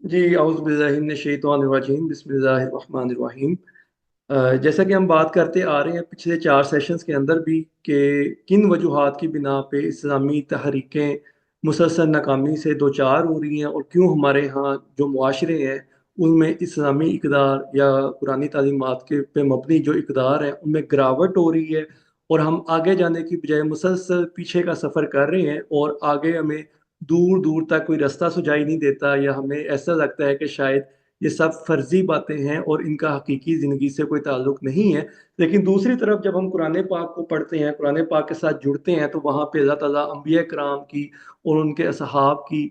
जी, औज़ु बिल्लाहि मिनश शैतानिर रजीम, बिस्मिल्लाहिर रहमानिर रहीम। जैसा कि हम बात करते आ रहे हैं पिछले 4 सेशंस के अंदर भी कि किन वजूहात की बिना पे इस्लामी तहरीकें मुसलसल नाकामी से दो चार हो रही हैं और क्यों हमारे यहाँ जो मुआशरे हैं उनमें इस्लामी इक़दार या कुरानी तालीमात के पे मबनी जो इक़दार है उनमें गिरावट हो रही है और हम आगे जाने की बजाय मुसलसल पीछे का सफ़र कर रहे हैं और आगे हमें दूर दूर तक कोई रास्ता सुझाई नहीं देता या हमें ऐसा लगता है कि शायद ये सब फर्जी बातें हैं और इनका हकीकी ज़िंदगी से कोई ताल्लुक नहीं है। लेकिन दूसरी तरफ जब हम कुरान पाक को पढ़ते हैं, कुरान पाक के साथ जुड़ते हैं तो वहाँ पे अल्लाह ताला अंबिया कराम की और उनके असहाब की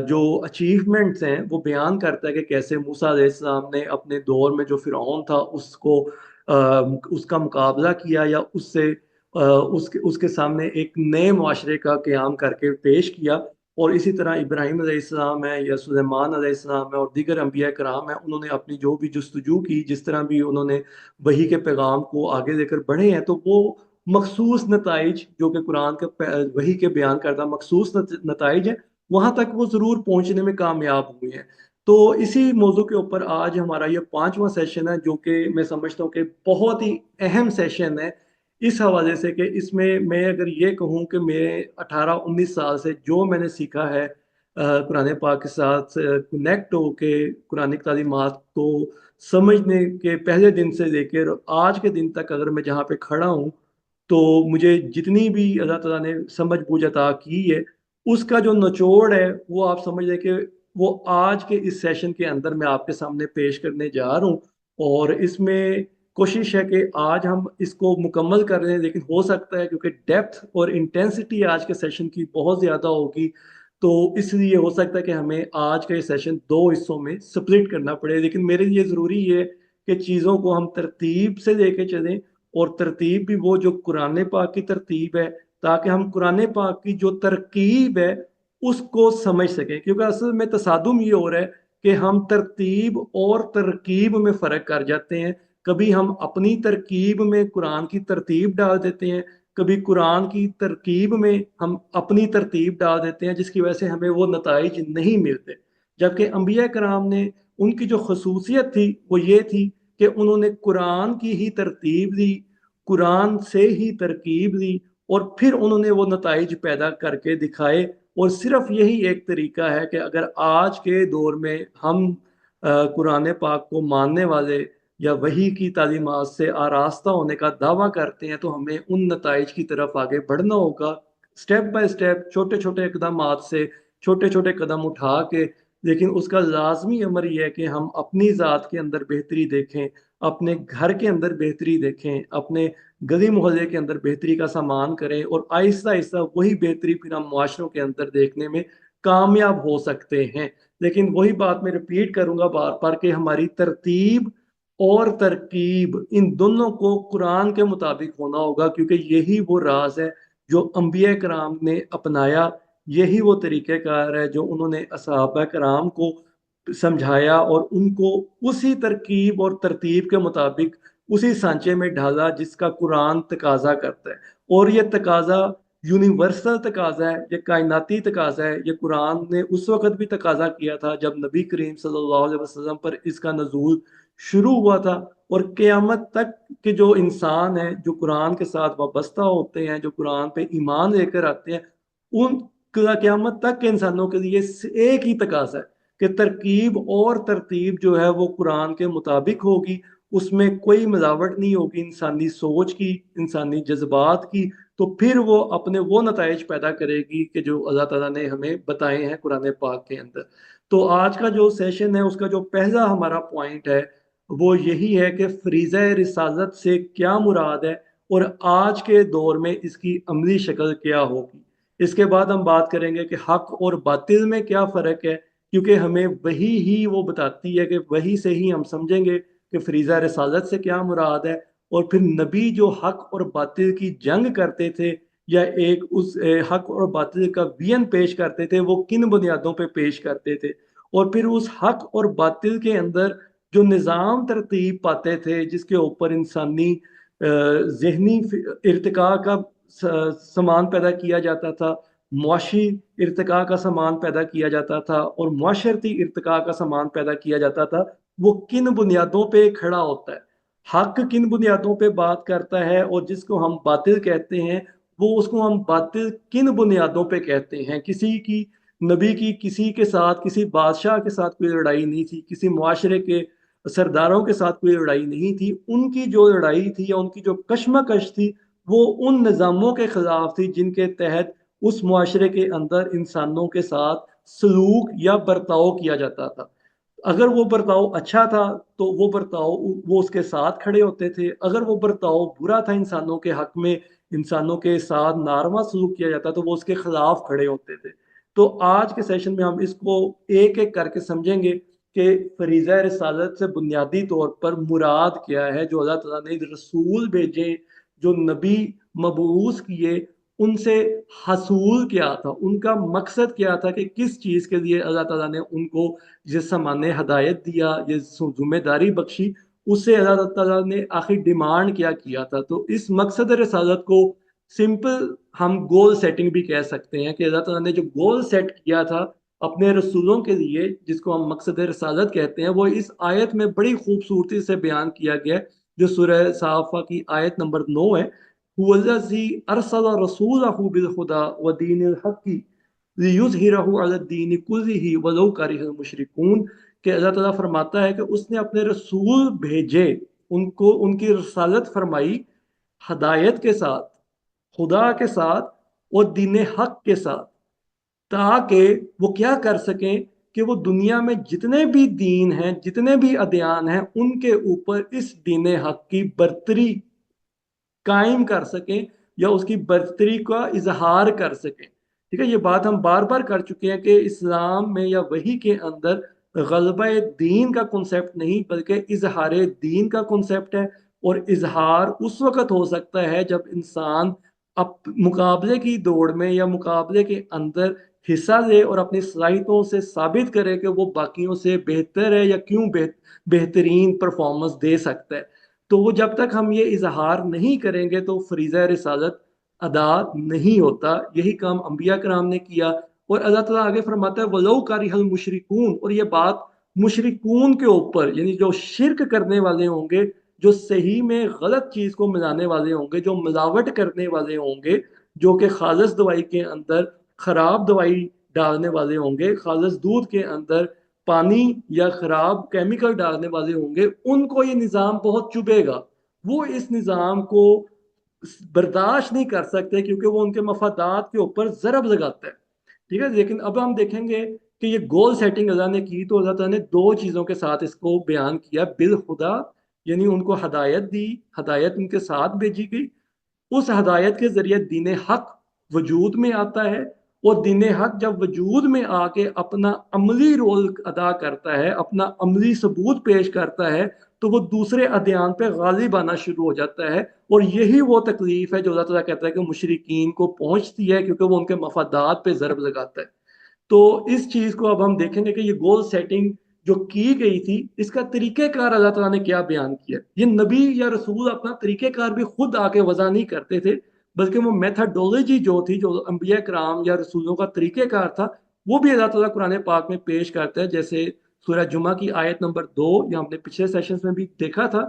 जो अचीवमेंट्स हैं वो बयान करता है कि कैसे मूसा अलैहिस्सलाम ने अपने दौर में जो फ़िरौन था उसको उसका मुकाबला किया या उससे उसके उसके सामने एक नए मुआशरे का क़याम करके पेश किया। और इसी तरह इब्राहीम अलैहिस्सलाम है या सुलेमान अलैहिस्सलाम है और दीगर अंबिया कराम हैं, उन्होंने अपनी जो भी जस्तजू की, जिस तरह भी उन्होंने वही के पैगाम को आगे लेकर बढ़े हैं, तो वो मखसूस नताइज जो कि कुरान के वही के बयान करता मखसूस नताइज हैं, वहाँ तक वो ज़रूर पहुँचने में कामयाब हुए हैं। तो इसी मौजू के ऊपर आज हमारा ये 5वां सेशन है, जो कि मैं समझता हूँ कि बहुत ही अहम सेशन है इस हवाले से कि इसमें मैं अगर ये कहूँ कि मेरे 18-19 साल से जो मैंने सीखा है कुरान पाक के साथ कनेक्ट होके कुरानिक तालीमात को समझने के पहले दिन से लेकर आज के दिन तक अगर मैं जहाँ पे खड़ा हूँ, तो मुझे जितनी भी अल्लाह ताला ने समझ बूझ अता की है, उसका जो निचोड़ है, वो आप समझ लें कि वो आज के इस सेशन के अंदर मैं आपके सामने पेश करने जा रहा हूँ और इसमें कोशिश है कि आज हम इसको मुकम्मल कर लें, लेकिन हो सकता है क्योंकि डेप्थ और इंटेंसिटी आज के सेशन की बहुत ज़्यादा होगी, तो इसलिए हो सकता है कि हमें आज का ये सेशन 2 हिस्सों में स्प्लिट करना पड़े। लेकिन मेरे लिए ज़रूरी ये है कि चीज़ों को हम तरतीब से लेके चलें और तरतीब भी वो जो कुरान पाक की तरतीब है, ताकि हम कुरान पाक की जो तरकीब है, उसको समझ सकें। क्योंकि असल में तसादुम ये हो रहा है कि हम तरतीब और तरकीब में फ़र्क कर जाते हैं। कभी हम अपनी तरकीब में कुरान की तरतीब डाल देते हैं, कभी कुरान की तरकीब में हम अपनी तरतीब डाल देते हैं, जिसकी वजह से हमें वो नताइज नहीं मिलते। जबकि अंबिया कराम ने उनकी जो खसूसियत थी वो ये थी कि उन्होंने कुरान की ही तरतीब दी, कुरान से ही तरकीब दी और फिर उन्होंने वो नताइज पैदा करके दिखाए। और सिर्फ यही एक तरीका है कि अगर आज के दौर में हम कुरान पाक को मानने वाले या वही की तालीमात से आरास्ता होने का दावा करते हैं, तो हमें उन नताइज की तरफ आगे बढ़ना होगा। स्टेप बाय स्टेप, छोटे-छोटे इक़दामात से, छोटे-छोटे कदम उठा के, लेकिन उसका लाज़मी अमर ये है कि हम अपनी ज़ात के अंदर बेहतरी देखें, अपने घर के अंदर बेहतरी देखें, अपने गली मोहल्ले के अंदर बेहतरी का सामान करें और आहिस्ता-आहिस्ता वही बेहतरी फिर हम मुआशरों के अंदर देखने में कामयाब हो सकते हैं। लेकिन वही बात मैं रिपीट करूँगा बार-बार कि हमारी तरतीब और तरकीब इन दोनों को कुरान के मुताबिक होना होगा, क्योंकि यही वो राज है जो अंबिया कराम ने अपनाया, यही वो तरीक़ेकार है जो उन्होंने असहाबा कराम को समझाया और उनको उसी तरकीब और तरतीब के मुताबिक उसी सांचे में ढाला जिसका कुरान तकाज़ा करता है। और ये तकाज़ा यूनिवर्सल तकाज़ा है, ये कायनाती तकाज़ा है। ये कुरान ने उस वक़्त भी तकाज़ा किया था जब नबी करीम सल्लल्लाहु अलैहि वसल्लम पर इसका नुज़ूल शुरू हुआ था और क़यामत तक के जो इंसान हैं, जो कुरान के साथ वाबस्ता होते हैं, जो कुरान पे ईमान लेकर आते हैं, उन क़यामत तक के इंसानों के लिए एक ही तकाज़ा है कि तरकीब और तरतीब जो है वो कुरान के मुताबिक होगी, उसमें कोई मिलावट नहीं होगी इंसानी सोच की, इंसानी जज़्बात की, तो फिर वो अपने वो नताइज पैदा करेगी कि जो अल्लाह ताला ने हमें बताए हैं कुरान पाक के अंदर। तो आज का जो सेशन है उसका जो पहला हमारा पॉइंट है, वो यही है कि फ़रीज़ा रिसालत से क्या मुराद है और आज के दौर में इसकी अमली शक्ल क्या होगी। इसके बाद हम बात करेंगे कि हक़ और बातिल में क्या फ़र्क है, क्योंकि हमें वही ही वो बताती है कि वही से ही हम समझेंगे कि फ़रीज़ा रिसालत से क्या मुराद है और फिर नबी जो हक़ और बातिल की जंग करते थे या एक उस हक़ और बातिल का वियन पेश करते थे, वो किन बुनियादों पे पेश करते थे और फिर उस हक़ और बातिल के अंदर जो निज़ाम तरतीब पाते थे, जिसके ऊपर इंसानी ज़हनी इर्तिका का सामान पैदा किया जाता था, मुआशी इर्तिका का सामान पैदा किया जाता था और मुआशरती इर्तिका का सामान पैदा किया जाता था, वो किन बुनियादों पे खड़ा होता है, हक किन बुनियादों पे बात करता है, और जिसको हम बातिल कहते हैं वो उसको हम बातिल किन बुनियादों पे कहते हैं। किसी की नबी की किसी के साथ, किसी बादशाह के साथ कोई लड़ाई नहीं थी, किसी मुआशरे के सरदारों के साथ कोई लड़ाई नहीं थी। उनकी जो लड़ाई थी या उनकी जो कशमकश थी वो उन निज़ामों के खिलाफ थी जिनके तहत उस मुआशरे के अंदर इंसानों के साथ सलूक या बर्ताव किया जाता था। अगर वो बर्ताव अच्छा था तो वो बर्ताव वो उसके साथ खड़े होते थे, अगर वो बर्ताव बुरा था इंसानों के हक में, इंसानों के साथ नारमा सलूक किया जाता तो वो उसके खिलाफ खड़े होते थे। तो आज के सेशन में हम इसको एक एक करके समझेंगे कि फरीज़ा रिसालत से बुनियादी तौर पर मुराद क्या है, जो अल्लाह ताला ने रसूल भेजे, जो नबी मबूस किए, उनसे हसूल क्या था, उनका मकसद क्या था, कि किस चीज़ के लिए अल्लाह ताला ने उनको जिस सामान्य हदायत दिया, ये जिम्मेदारी बख्शी, उससे अल्लाह ताला ने आखिर डिमांड क्या किया था। तो इस मकसद रसालत को सिंपल हम गोल सेटिंग भी कह सकते हैं, कि अल्लाह ताला ने जो गोल सेट किया था अपने रसूलों के लिए, जिसको हम मकसद रसालत कहते हैं, वो इस आयत में बड़ी खूबसूरती से बयान किया गया है, जो सूरह साफा की आयत नंबर 9 है। हुवल्लज़ी अरसला रसूलहु बिल हुदा व दीनिल हक़्क़ि लियुज़हिरहु अला दीनि कुल्लिहि वलौ करिहल मुशरिकून। कि अल्लाह ताला फरमाता है कि उसने अपने रसूल भेजे, उनको उनकी रसालत फरमाई हदायत के साथ, खुदा के साथ और दीन हक के साथ, ताकि वो क्या कर सकें कि वो दुनिया में जितने भी दीन हैं, जितने भी अदियान हैं, उनके ऊपर इस दीन हक की बरतरी कायम कर सकें या उसकी बरतरी का इजहार कर सकें। ठीक है, ये बात हम बार बार कर चुके हैं कि इस्लाम में या वही के अंदर गलबा दीन का कॉन्सेप्ट नहीं बल्कि इजहार दीन का कॉन्सेप्ट है। और इजहार उस वक़्त हो सकता है जब इंसान अप मुकाबले की दौड़ में या मुकाबले के अंदर हिस्सा ले और अपनी सलाहियतों से साबित करे कि वो बाकियों से बेहतर है या क्यों बेहतरीन परफॉर्मेंस दे सकता है। तो वो जब तक हम ये इजहार नहीं करेंगे तो फरीज़ा रिसालत अदा नहीं होता। यही काम अंबिया कराम ने किया। और अल्लाह ताला आगे फरमाता है वलो कारिहल मुशरिकून, और ये बात मुशरिकून के ऊपर, यानी जो शिरक करने वाले होंगे, जो सही में गलत चीज़ को मिलाने वाले होंगे, जो मिलावट करने वाले होंगे, जो कि खालिस दवाई के अंदर खराब दवाई डालने वाले होंगे, खालिस दूध के अंदर पानी या खराब केमिकल डालने वाले होंगे, उनको ये निज़ाम बहुत चुभेगा। वो इस निज़ाम को बर्दाश्त नहीं कर सकते क्योंकि वो उनके मफादात के ऊपर ज़रब लगाता है। ठीक है, लेकिन अब हम देखेंगे कि ये गोल सेटिंग अल्लाह ने की, तो अल्लाह ताला ने दो चीज़ों के साथ इसको बयान किया। बिल खुदा, यानी उनको हदायत दी, हदायत उनके साथ भेजी गई, उस हदायत के जरिए दीन हक वजूद में आता है। और दीन हक जब वजूद में आके अपना अमली रोल अदा करता है, अपना अमली सबूत पेश करता है, तो वो दूसरे अदयान पे गालिब आना शुरू हो जाता है। और यही वो तकलीफ है जो अल्लाह ताला कहता है कि मुशरिकीन को पहुंचती है, क्योंकि वो उनके मफादात पे ज़रब लगाता है। तो इस चीज को अब हम देखेंगे कि ये गोल सेटिंग जो की गई थी, इसका तरीकेकार अल्लाह ताला ने क्या बयान किया। ये नबी या रसूल अपना तरीकेकार भी खुद आके वजह नहीं करते थे, बल्कि वो मेथडोलॉजी जो थी, जो अंबिया कराम या रसूलों का तरीकेकार था, वो भी अल्लाह ताला कुरान पाक में पेश करता है। जैसे सूरह जुमा की आयत नंबर 2, या हमने पिछले सेशंस में भी देखा था,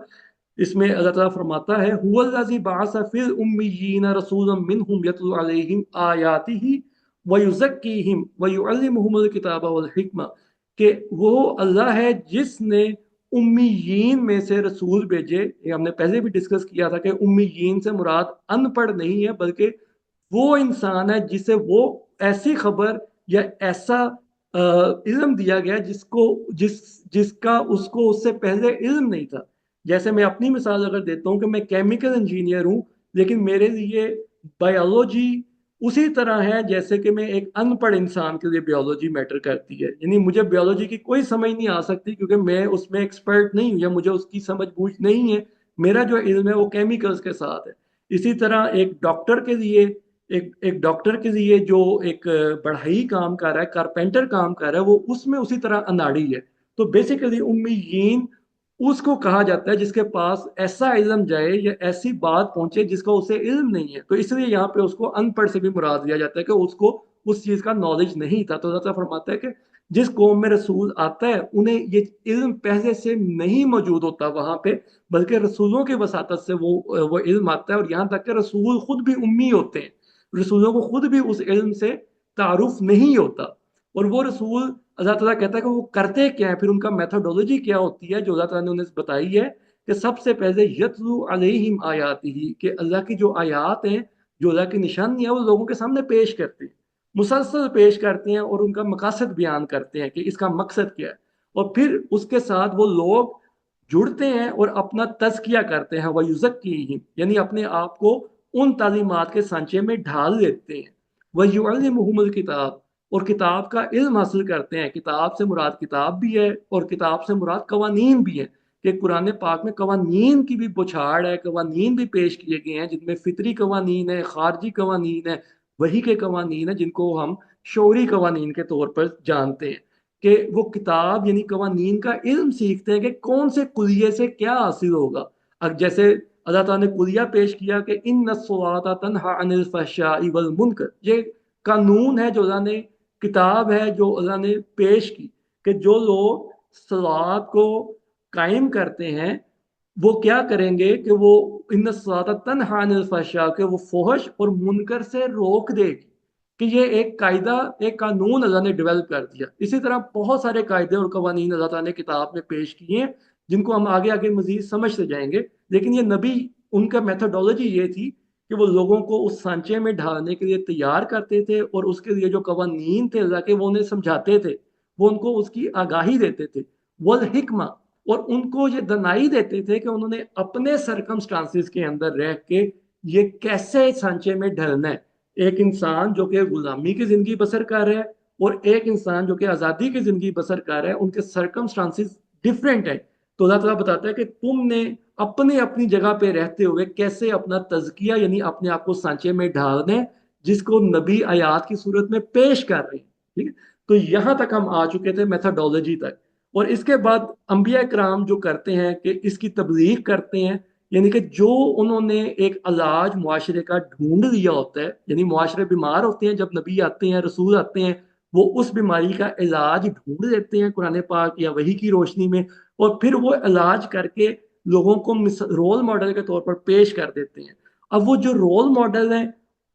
इसमें अल्लाह ताला फरमाता है हुवल्लज़ी बअस फिल उम्मिय्यीन रसूलन मिनहुम यतलू अलैहिम आयातिही व युज़क्कीहिम व युअल्लिमुहुमुल किताब वल हिकमा। कि वो अल्लाह है जिसने उम्मीयीन में से रसूल भेजे। ये हमने पहले भी डिस्कस किया था कि उम्मीयीन से मुराद अनपढ़ नहीं है, बल्कि वो इंसान है जिसे वो ऐसी खबर या ऐसा इल्म दिया गया जिसका उसको उससे पहले इल्म नहीं था। जैसे मैं अपनी मिसाल अगर देता हूँ कि मैं केमिकल इंजीनियर हूँ, लेकिन मेरे लिए बायोलॉजी उसी तरह है जैसे कि मैं एक अनपढ़ इंसान के लिए बायोलॉजी मैटर करती है। यानी मुझे बायोलॉजी की कोई समझ नहीं आ सकती क्योंकि मैं उसमें एक्सपर्ट नहीं हूँ या मुझे उसकी समझ बूझ नहीं है। मेरा जो इल्म है वो केमिकल्स के साथ है। इसी तरह एक डॉक्टर के लिए जो एक बढ़ई काम कर रहा है, कारपेंटर काम कर रहा है, वो उसमें उसी तरह अनाड़ी है। तो बेसिकली उम्मीयीन उसको कहा जाता है जिसके पास ऐसा इल्म जाए या ऐसी बात पहुंचे जिसका उसे इल्म नहीं है। तो इसलिए यहाँ पे उसको अनपढ़ से भी मुराद लिया जाता है कि उसको उस चीज़ का नॉलेज नहीं था। तो अल्लाह ताला फरमाता है कि जिस कौम में रसूल आता है उन्हें ये इल्म पहले से नहीं मौजूद होता वहाँ पे, बल्कि रसूलों की वसातत से वो इल्म आता है। और यहाँ तक कि रसूल खुद भी उम्मी होते हैं, रसूलों को खुद भी उस इल्म से तारुफ नहीं होता। और वो रसूल अल्लाह ताला कहता है कि वो करते क्या है, फिर उनका मेथोडोलॉजी क्या होती है जो अल्लाह ताला ने उन्हें बताई है कि सबसे पहले यतलू अलैहिम आयातिही, कि अल्लाह की जो आयात हैं, जो अल्लाह की निशानी है, वो लोगों के सामने पेश करते हैं, मुसलसल पेश करते हैं और उनका मकासद बयान करते हैं कि इसका मकसद क्या है। और फिर उसके साथ वो लोग जुड़ते हैं और अपना तज़किया करते हैं, वह युज़क्कीहिम, यानी अपने आप को उन तालीमात के सांचे में ढाल लेते हैं। वह युअल्लिमुहुमुल किताब, और किताब का इल्म हासिल करते हैं। किताब से मुराद किताब भी है और किताब से मुराद कवानीन भी है, कि कुरान पाक में कवानीन की भी बुछाड़ है, कवानीन भी पेश किए गए हैं जिनमें फितरी कवानीन है, खारजी कवानीन है, वही के कवानीन है जिनको हम शौरी कवानीन के तौर पर जानते हैं। कि वो किताब यानी कवानीन का इल्म सीखते हैं कि कौन से कुलिये से क्या हासिल होगा। अब जैसे अल्लाह ताला ने कुलिया पेश किया कि इन्नस्सलाता तन्हा अनिल फहशाई वल मुनकर, ये कानून है जो अल्लाह ने, किताब है जो अल्लाह ने पेश की, कि जो लोग सलात को कायम करते हैं वो क्या करेंगे कि वो इन सलात तन्हा अनिल फहशा, के वो फोहश और मुनकर से रोक देगी। कि ये एक कायदा, एक कानून अल्लाह ने डेवलप कर दिया। इसी तरह बहुत सारे कायदे और कवानीन अल्लाह ताला ने किताब में पेश किए हैं जिनको हम आगे आगे मजीद समझते जाएंगे। लेकिन ये नबी, उनका मेथोडोलॉजी ये थी कि वो लोगों को उस सांचे में ढालने के लिए तैयार करते थे और उसके लिए जो कवानीन थे अल्लाह के, वो उन्हें समझाते थे, वो उनको उसकी आगाही देते थे। वल हिकमा, और उनको ये दनाई देते थे कि उन्होंने अपने सरकमस्टांसिस के अंदर रह के ये कैसे सांचे में ढलना है। एक इंसान जो कि गुलामी की जिंदगी बसर कर रहा है और एक इंसान जो कि आज़ादी की जिंदगी बसर कर रहा है, उनके सरकमस्टांसिस डिफरेंट है। तो अल्लाह ताला बताता है कि तुमने अपने अपनी जगह पे रहते हुए कैसे अपना तजकिया यानी अपने आप को सांचे में ढालना है, जिसको नबी आयात की सूरत में पेश कर रहे हैं। ठीक है, तो यहां तक हम आ चुके थे मेथोडोलॉजी तक। और इसके बाद अंबिया कराम जो करते हैं कि इसकी तबलीग करते हैं, यानी कि जो उन्होंने एक इलाज मुआशरे का ढूंढ लिया होता है, यानी मुआशरे बीमार होते हैं, जब नबी आते हैं, रसूल आते हैं, वो उस बीमारी का इलाज ढूंढ लेते हैं कुरान पाक या वही की रोशनी में, और फिर वो इलाज करके लोगों को रोल मॉडल के तौर पर पेश कर देते हैं। अब वो जो रोल मॉडल है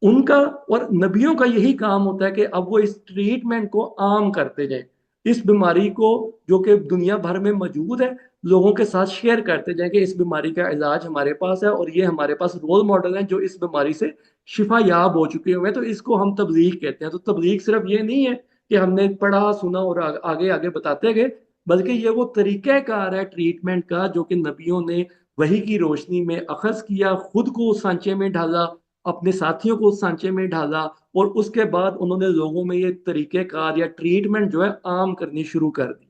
उनका और नबियों का यही काम होता है कि अब वो इस ट्रीटमेंट को आम करते जाएं, इस बीमारी को जो कि दुनिया भर में मौजूद है लोगों के साथ शेयर करते जाएं कि इस बीमारी का इलाज हमारे पास है और ये हमारे पास रोल मॉडल हैं जो इस बीमारी से शिफा याब हो चुके हुए हैं। तो इसको हम तबलीग कहते हैं। तो तबलीग सिर्फ ये नहीं है कि हमने पढ़ा सुना और आगे आगे बताते गए, बल्कि ये वो तरीक़ाकार है ट्रीटमेंट का जो कि नबियों ने वही की रोशनी में अखज़ किया, खुद को उस सांचे में ढाला, अपने साथियों को उस सांचे में ढाला, और उसके बाद उन्होंने लोगों में ये तरीक़ेकार या ट्रीटमेंट जो है आम करनी शुरू कर दी।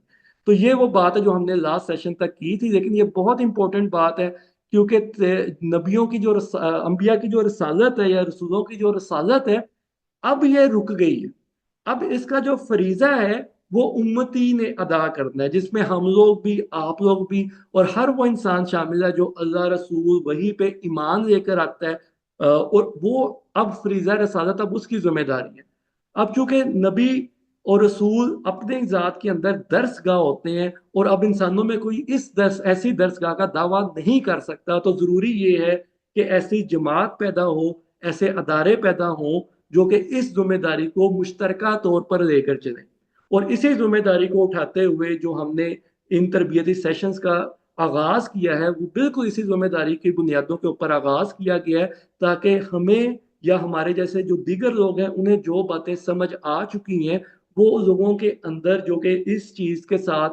तो ये वो बात है जो हमने लास्ट सेशन तक की थी, लेकिन ये बहुत इंपॉर्टेंट बात है क्योंकि नबियों की जो अंबिया की जो रसालत है या रसूलों की जो रसालत है, अब ये रुक गई है। अब इसका जो फरीजा है वो उम्मती ने अदा करना है, जिसमें हम लोग भी, आप लोग भी, और हर वो इंसान शामिल है जो अल्लाह रसूल वही पे ईमान लेकर आता है। और वो अब फरीजा रसालत अब उसकी जिम्मेदारी है। अब चूंकि नबी और रसूल अपने ज़ात के अंदर दर्सगाह होते हैं और अब इंसानों में कोई इस ऐसी दर्सगाह का दावा नहीं कर सकता, तो ज़रूरी ये है कि ऐसी जमात पैदा हो, ऐसे अदारे पैदा हों जो कि इस जिम्मेदारी को मुश्तरका तौर पर लेकर चलें। और इसी जिम्मेदारी को उठाते हुए जो हमने इन तरबियती सेशंस का आगाज़ किया है वो बिल्कुल इसी जिम्मेदारी की बुनियादों के ऊपर आगाज़ किया गया है, ताकि हमें या हमारे जैसे जो दीगर लोग हैं उन्हें जो बातें समझ आ चुकी हैं वो लोगों के अंदर जो कि इस चीज़ के साथ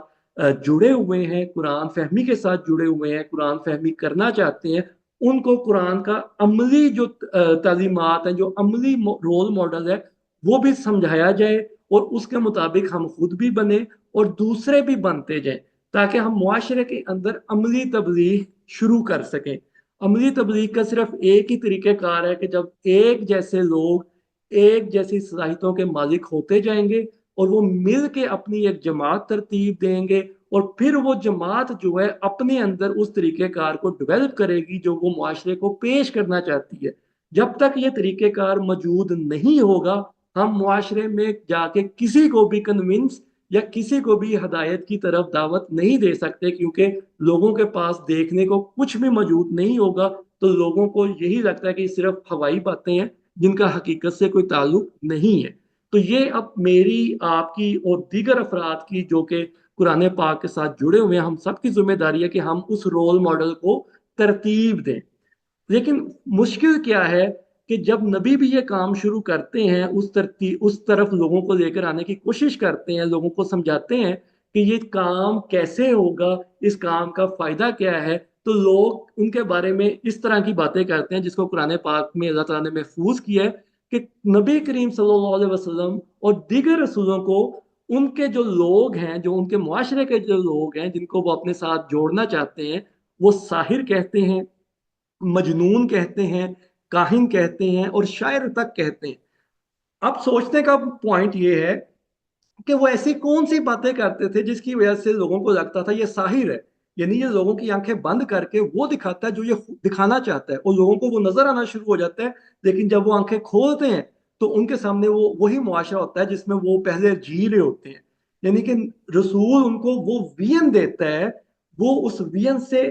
जुड़े हुए हैं, कुरान फहमी के साथ जुड़े हुए हैं, कुरान फहमी करना चाहते हैं, उनको कुरान का अमली जो तालीमात हैं, जो अमली रोल मॉडल है, वो भी समझाया जाए और उसके मुताबिक हम खुद भी बने और दूसरे भी बनते जाएं, ताकि हम मुआशरे के अंदर अमली तबलीग शुरू कर सकें। अमली तबलीग का सिर्फ एक ही तरीक़ेकार है कि जब एक जैसे लोग एक जैसी सलाहियतों के मालिक होते जाएंगे और वो मिल के अपनी एक जमात तरतीब देंगे, और फिर वो जमात जो है अपने अंदर उस तरीक़ेकार को डेवलप करेगी जो वो मुआशरे को पेश करना चाहती है। जब तक ये तरीक़ेकार मौजूद नहीं होगा हम मुआशरे में जाके किसी को भी कन्विंस या किसी को भी हदायत की तरफ दावत नहीं दे सकते, क्योंकि लोगों के पास देखने को कुछ भी मौजूद नहीं होगा। तो लोगों को यही लगता है कि सिर्फ हवाई बातें हैं जिनका हकीकत से कोई ताल्लुक नहीं है। तो ये अब मेरी, आपकी और दीगर अफराद की जो कि कुरान पाक के साथ जुड़े हुए हैं, हम सब की जिम्मेदारी है कि हम उस रोल मॉडल को तरतीब दें। लेकिन मुश्किल क्या है कि जब नबी भी ये काम शुरू करते हैं, उस तरफ लोगों को लेकर आने की कोशिश करते हैं, लोगों को समझाते हैं कि ये काम कैसे होगा, इस काम का फायदा क्या है, तो लोग उनके बारे में इस तरह की बातें करते हैं जिसको कुरान पाक में अल्लाह ताला ने महफूज किया है कि नबी करीम सल्लल्लाहु अलैहि वसल्लम और दीगर रसूलों को उनके जो लोग हैं, जो उनके मुआशरे के जो लोग हैं जिनको वो अपने साथ जोड़ना चाहते हैं, वो साहिर कहते हैं, मजनून कहते हैं, काहिन कहते हैं और शायर तक कहते हैं। अब सोचने का पॉइंट ये है कि वो ऐसी कौन सी बातें करते थे जिसकी वजह से लोगों को लगता था ये साहिर है, यानी ये लोगों की आंखें बंद करके वो दिखाता है जो ये दिखाना चाहता है, और लोगों को वो नजर आना शुरू हो जाता है। लेकिन जब वो आंखें खोलते हैं तो उनके सामने वो वही मुआशरा होता है जिसमें वो पहले जी रहे होते हैं। यानी कि रसूल उनको वो विजन देता है, वो उस विजन से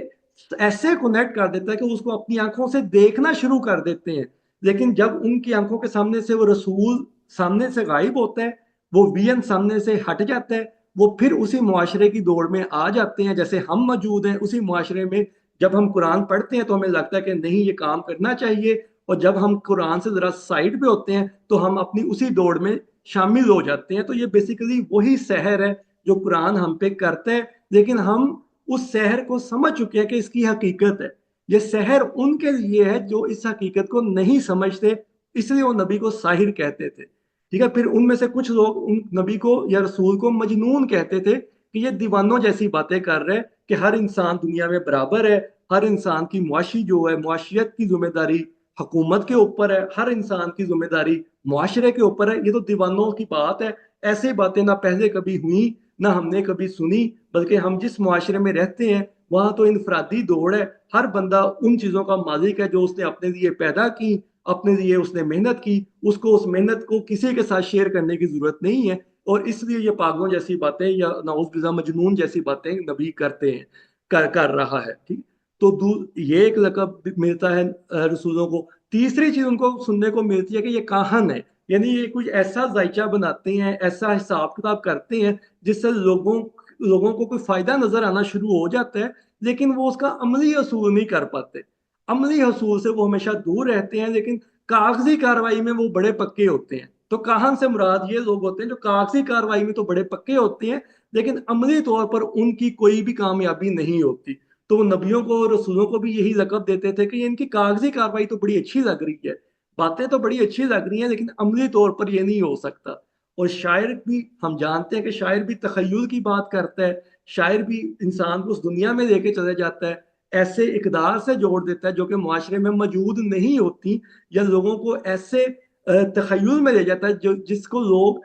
ऐसे कनेक्ट कर देता है कि उसको अपनी आंखों से देखना शुरू कर देते हैं। लेकिन जब उनकी आंखों के सामने से वो रसूल सामने से गायब होता है, वो वियन सामने से हट जाता है, वो फिर उसी मुआशरे की दौड़ में आ जाते हैं जैसे हम मौजूद हैं उसी मुआशरे में। जब हम कुरान पढ़ते हैं तो हमें लगता है कि नहीं ये काम करना चाहिए, और जब हम कुरान से जरा साइड पे होते हैं तो हम अपनी उसी दौड़ में शामिल हो जाते हैं। तो ये बेसिकली वही सहर है जो कुरान हम पे करता है, लेकिन हम उस सहर को समझ चुके हैं कि इसकी हकीकत है। ये सहर उनके लिए है जो इस हकीकत को नहीं समझते, इसलिए वो नबी को साहिर कहते थे। ठीक है, फिर उनमें से कुछ लोग उन नबी को या रसूल को मजनून कहते थे कि ये दीवानों जैसी बातें कर रहे हैं कि हर इंसान दुनिया में बराबर है, हर इंसान की मुआशी जो है मुआशियत की जिम्मेदारी हुकूमत के ऊपर है, हर इंसान की जिम्मेदारी मुआशरे के ऊपर है। ये तो दीवानों की बात है, ऐसी बातें ना पहले कभी हुई ना हमने कभी सुनी, बल्कि हम जिस मुआशरे में रहते हैं वहां तो इनफरादी दौड़ है। हर बंदा उन चीजों का मालिक है जो उसने अपने लिए पैदा की, अपने लिए उसने मेहनत की, उसको उस मेहनत को किसी के साथ शेयर करने की जरूरत नहीं है। और इसलिए ये पागलों जैसी बातें या नाउज़ुबिल्लाह मजनून जैसी बातें नबी करते हैं, कर रहा है। ठीक, तो ये एक लकब मिलता है रसूलों को। तीसरी चीज उनको सुनने को मिलती है कि ये काहन है, यानी ये कुछ ऐसा जायचा बनाते हैं, ऐसा हिसाब किताब करते हैं जिससे लोगों लोगों को कोई फायदा नजर आना शुरू हो जाता है, लेकिन वो उसका अमली असूल नहीं कर पाते। अमली हसूल से वो हमेशा दूर रहते हैं, लेकिन कागजी कार्रवाई में वो बड़े पक्के होते हैं। तो काहन से मुराद ये लोग होते हैं जो कागजी कार्रवाई में तो बड़े पक्के होते हैं, लेकिन अमली तौर पर उनकी कोई भी कामयाबी नहीं होती। तो वो नबियों को और रसूलों को भी यही लकब देते थे कि ये इनकी कागजी कार्रवाई तो बड़ी अच्छी लग रही है, बातें तो बड़ी अच्छी लग रही हैं, लेकिन अमली तौर पर ये नहीं हो सकता। और शायर भी, हम जानते हैं कि शायर भी तखय्युल की बात करता है, शायर भी इंसान को उस दुनिया में लेके चले जाता है, ऐसे इकदार से जोड़ देता है जो कि मुआशरे में मौजूद नहीं होती, या लोगों को ऐसे तखय्युल में ले जाता है जो जिसको लोग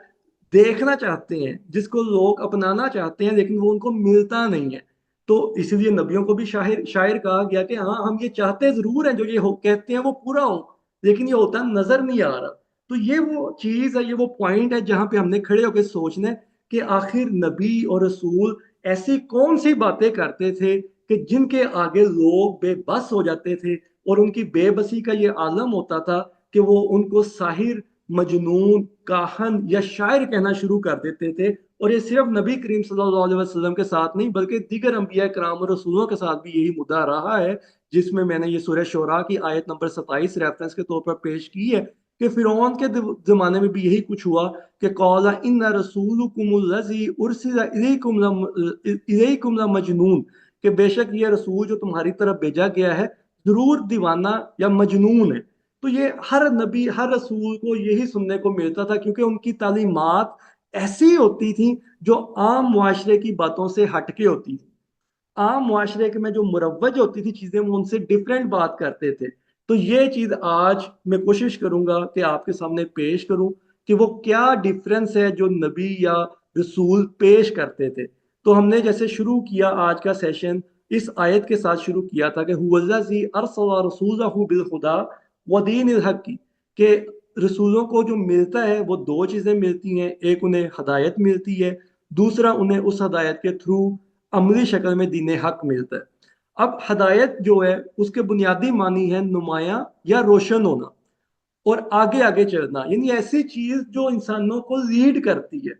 देखना चाहते हैं, जिसको लोग अपनाना चाहते हैं, लेकिन वो उनको मिलता नहीं है। तो इसलिए नबियों को भी शायर शायर कहा गया कि हाँ हम ये चाहते जरूर हैं, जो ये हो कहते हैं वो पूरा हो, लेकिन ये होता नजर नहीं आ रहा। तो ये वो चीज है, ये वो पॉइंट है जहां पे हमने खड़े होकर सोचना है कि आखिर नबी और रसूल ऐसी कौन सी बातें करते थे कि जिनके आगे लोग बेबस हो जाते थे, और उनकी बेबसी का ये आलम होता था कि वो उनको साहिर, मजनून, काहन या शायर कहना शुरू कर देते थे। और ये सिर्फ नबी करीम सल्लल्लाहु अलैहि वसल्लम के साथ नहीं बल्कि दीगर अंबिया कराम और रसूलों के साथ भी यही मुद्दा रहा है, जिसमें मैंने ये सूरह शोरा की आयत नंबर 27 रेफरेंस के तौर पर पेश की है कि फिरौन के जमाने में भी यही कुछ हुआ कि कौला इन्ना रसूलुकुमुल्लज़ी उरसिला इलैकुम मजनून, कि बेशक ये रसूल जो तुम्हारी तरफ भेजा गया है जरूर दीवाना या मजनून है। तो ये हर नबी हर रसूल को यही सुनने को मिलता था, क्योंकि उनकी तालीमात ऐसी होती थी जो आम मुआशरे की बातों से हटके होती थी। आम मुआशरे में जो मुरवज होती थी चीजें, वो उनसे डिफरेंट बात करते थे। तो ये चीज आज मैं कोशिश करूंगा कि आपके सामने पेश करूं कि वो क्या डिफरेंस है जो नबी या रसूल पेश करते थे। तो हमने जैसे शुरू किया आज का सेशन इस आयत के साथ शुरू किया था कि हुवल्लज़ी अरसला रसूलहु बिल हुदा व दीनिल हक की, कि رسولوں کو جو ملتا ہے وہ دو چیزیں ملتی ہیں، ایک انہیں ہدایت ملتی ہے، دوسرا انہیں اس ہدایت کے تھرو عملی شکل میں دین حق ملتا ہے۔ اب ہدایت جو ہے اس کے بنیادی معنی ہے نمایاں یا روشن ہونا اور آگے آگے چلنا، یعنی ایسی چیز جو انسانوں کو لیڈ کرتی ہے۔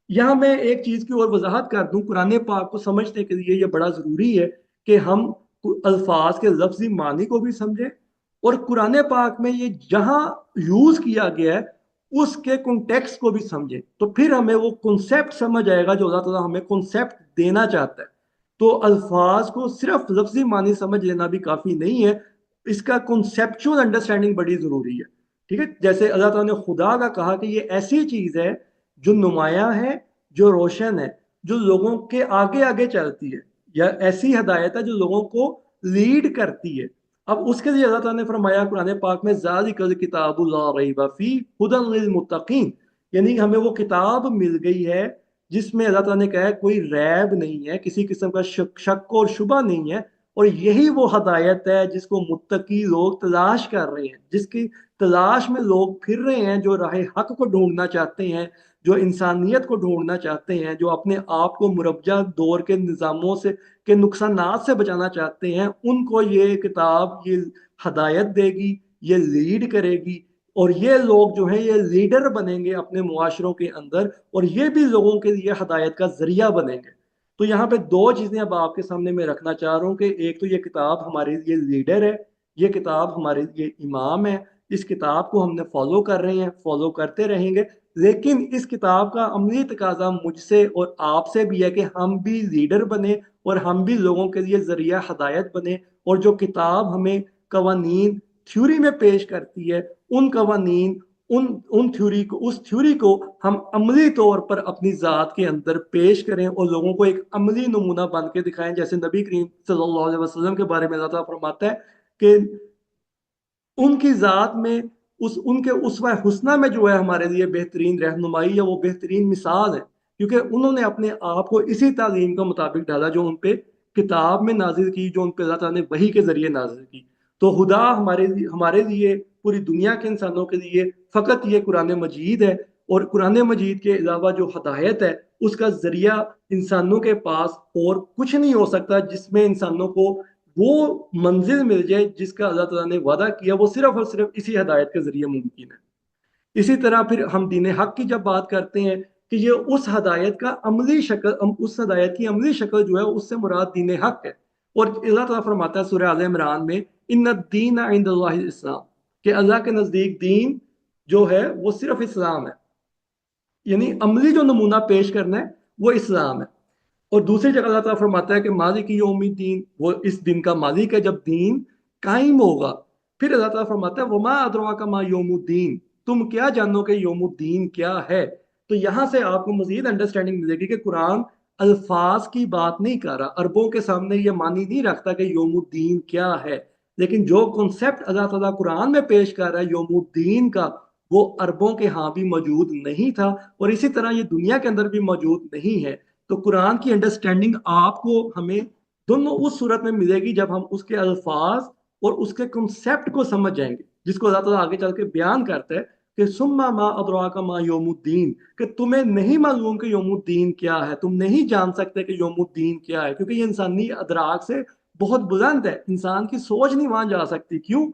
یہاں میں ایک چیز کی اور وضاحت کر دوں، قرآن پاک کو سمجھنے کے لیے یہ بڑا ضروری ہے کہ ہم الفاظ کے لفظی معنی کو بھی سمجھیں، اور قرآن پاک میں یہ جہاں یوز کیا گیا ہے اس کے کنٹیکسٹ کو بھی سمجھیں، تو پھر ہمیں وہ کنسیپٹ سمجھ آئے گا جو اللہ تعالیٰ ہمیں کنسیپٹ دینا چاہتا ہے۔ تو الفاظ کو صرف لفظی معنی سمجھ لینا بھی کافی نہیں ہے، اس کا کنسیپچول انڈرسٹینڈنگ بڑی ضروری ہے۔ ٹھیک ہے، جیسے اللہ تعالیٰ نے خدا کا کہا کہ یہ ایسی چیز ہے جو نمایاں ہے، جو روشن ہے، جو لوگوں کے آگے آگے چلتی ہے، یا ایسی ہدایت ہے جو لوگوں کو لیڈ کرتی ہے۔ اب اس کے لیے اللہ تعالیٰ نے فرمایا قرآن پاک میں ذالک الکتاب لا ریب فیہ ھدی للمتقین، یعنی ہمیں وہ کتاب مل گئی ہے جس میں اللہ تعالیٰ نے کہا ہے کوئی ریب نہیں ہے، کسی قسم کا شک اور شبہ نہیں ہے، اور یہی وہ ہدایت ہے جس کو متقی لوگ تلاش کر رہے ہیں، جس کی تلاش میں لوگ پھر رہے ہیں، جو راہ حق کو ڈھونڈنا چاہتے ہیں، جو انسانیت کو ڈھونڈنا چاہتے ہیں، جو اپنے آپ کو مربجہ دور کے نظاموں سے کے نقصانات سے بچانا چاہتے ہیں، ان کو یہ کتاب یہ ہدایت دے گی، یہ لیڈ کرے گی، اور یہ لوگ جو ہیں یہ لیڈر بنیں گے اپنے معاشروں کے اندر، اور یہ بھی لوگوں کے لیے ہدایت کا ذریعہ بنیں گے۔ تو یہاں پہ دو چیزیں اب آپ کے سامنے میں رکھنا چاہ رہا ہوں کہ ایک تو یہ کتاب ہمارے لیے لیڈر ہے، یہ کتاب ہمارے لیے امام ہے، اس کتاب کو ہم نے فالو کر رہے ہیں، فالو کرتے رہیں گے، لیکن اس کتاب کا عملی تقاضا مجھ سے اور آپ سے بھی ہے کہ ہم بھی لیڈر بنے اور ہم بھی لوگوں کے لیے ذریعہ ہدایت بنے، اور جو کتاب ہمیں قوانین تھیوری میں پیش کرتی ہے، ان قوانین ان تھیوری کو اس تھیوری کو ہم عملی طور پر اپنی ذات کے اندر پیش کریں اور لوگوں کو ایک عملی نمونہ بن کے دکھائیں، جیسے نبی کریم صلی اللہ علیہ وسلم کے بارے میں اللہ تعالیٰ فرماتا ہے کہ ان کی ذات میں ان کے اسوہ حسنہ میں جو ہے ہمارے لیے بہترین رہنمائی ہے، وہ بہترین مثال ہے، کیونکہ انہوں نے اپنے آپ کو اسی تعلیم کے مطابق ڈالا جو ان پہ کتاب میں نازل کی، جو ان پہ اللہ تعالیٰ نے وحی کے ذریعے نازل کی۔ تو خدا ہمارے لیے پوری دنیا کے انسانوں کے لیے فقط یہ قرآن مجید ہے، اور قرآن مجید کے علاوہ جو ہدایت ہے اس کا ذریعہ انسانوں کے پاس اور کچھ نہیں ہو سکتا جس میں انسانوں کو وہ منزل مل جائے جس کا اللہ تعالیٰ نے وعدہ کیا، وہ صرف اور صرف اسی ہدایت کے ذریعے ممکن ہے۔ اسی طرح پھر ہم دین حق کی جب بات کرتے ہیں کہ یہ اس ہدایت کا عملی شکل، اس ہدایت کی عملی شکل جو ہے اس سے مراد دین حق ہے، اور اللہ تعالیٰ فرماتا ہے سورہ آل عمران میں ان الدین عند اللہ الاسلام، کہ اللہ کے نزدیک دین جو ہے وہ صرف اسلام ہے، یعنی عملی جو نمونہ پیش کرنا ہے وہ اسلام ہے۔ اور دوسری جگہ اللہ تعالیٰ فرماتا ہے کہ مالک یوم الدین، وہ اس دن کا مالک ہے جب دین قائم ہوگا۔ پھر اللہ تعالیٰ فرماتا ہے وما ادراک ما یوم الدین، تم کیا جانو کہ یوم الدین کیا ہے۔ تو یہاں سے آپ کو مزید انڈرسٹینڈنگ ملے گی کہ قرآن الفاظ کی بات نہیں کر رہا، عربوں کے سامنے یہ معنی نہیں رکھتا کہ یوم الدین کیا ہے، لیکن جو کنسیپٹ اللہ تعالیٰ قرآن میں پیش کر رہا ہے یوم الدین کا، وہ عربوں کے ہاں بھی موجود نہیں تھا، اور اسی طرح یہ دنیا کے اندر بھی موجود نہیں ہے۔ تو قرآن کی انڈرسٹینڈنگ آپ کو ہمیں دونوں اس صورت میں ملے گی جب ہم اس کے الفاظ اور اس کے کنسیپٹ کو سمجھ جائیں گے، جس کو اللہ تعالیٰ آگے چل کے بیان کرتا ہے کہ سما ما ادراک ما یوم الدین، کہ تمہیں نہیں معلوم کہ یوم الدین کیا ہے، تم نہیں جان سکتے کہ یوم الدین کیا ہے، کیونکہ یہ انسانی ادراک سے بہت بلند ہے، انسان کی سوچ نہیں وہاں جا سکتی۔ کیوں؟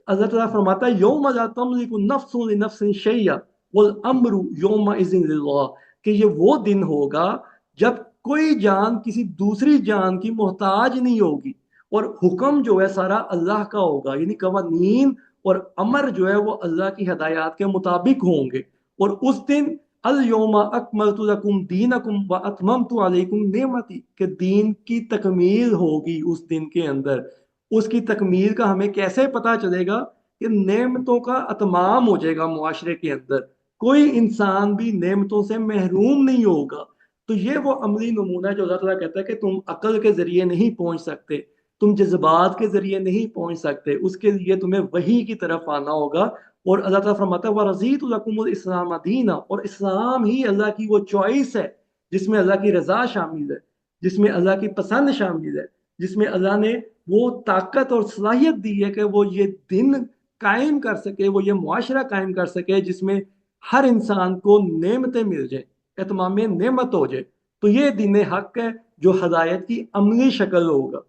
اللہ تعالیٰ فرماتا ہے یوم لا تملک نفس لنفس شیئا والامر یومئذ للہ، کہ یہ وہ دن ہوگا جب کوئی جان کسی دوسری جان کی محتاج نہیں ہوگی، اور حکم جو ہے سارا اللہ کا ہوگا، یعنی قوانین اور امر جو ہے وہ اللہ کی ہدایات کے مطابق ہوں گے۔ اور اس دن الیوم اکملت لکم دینکم واتممت علیکم نعمتی، کہ دین کی تکمیل ہوگی اس دن کے اندر۔ اس کی تکمیل کا ہمیں کیسے پتا چلے گا؟ کہ نعمتوں کا اتمام ہو جائے گا معاشرے کے اندر، کوئی انسان بھی نعمتوں سے محروم نہیں ہوگا۔ تو یہ وہ عملی نمونہ ہے جو اللہ تعالیٰ کہتا ہے کہ تم عقل کے ذریعے نہیں پہنچ سکتے، تم جذبات کے ذریعے نہیں پہنچ سکتے، اس کے لیے تمہیں وحی کی طرف آنا ہوگا۔ اور اللہ تعالیٰ فرماتا ہے وَرَضِيتُ لَكُمُ الْإِسْلَامَ دِينًا، اور اسلام ہی اللہ کی وہ چوائس ہے جس میں اللہ کی رضا شامل ہے، جس میں اللہ کی پسند شامل ہے، جس میں اللہ نے وہ طاقت اور صلاحیت دی ہے کہ وہ یہ دن कायम कर सके, वो ये मुआशरा कायम कर सके जिसमें हर इंसान को नेमतें मिल जाए, एतमाम नेमत हो जाए, तो ये दीन हक है जो हदायत की अमली शक्ल होगा।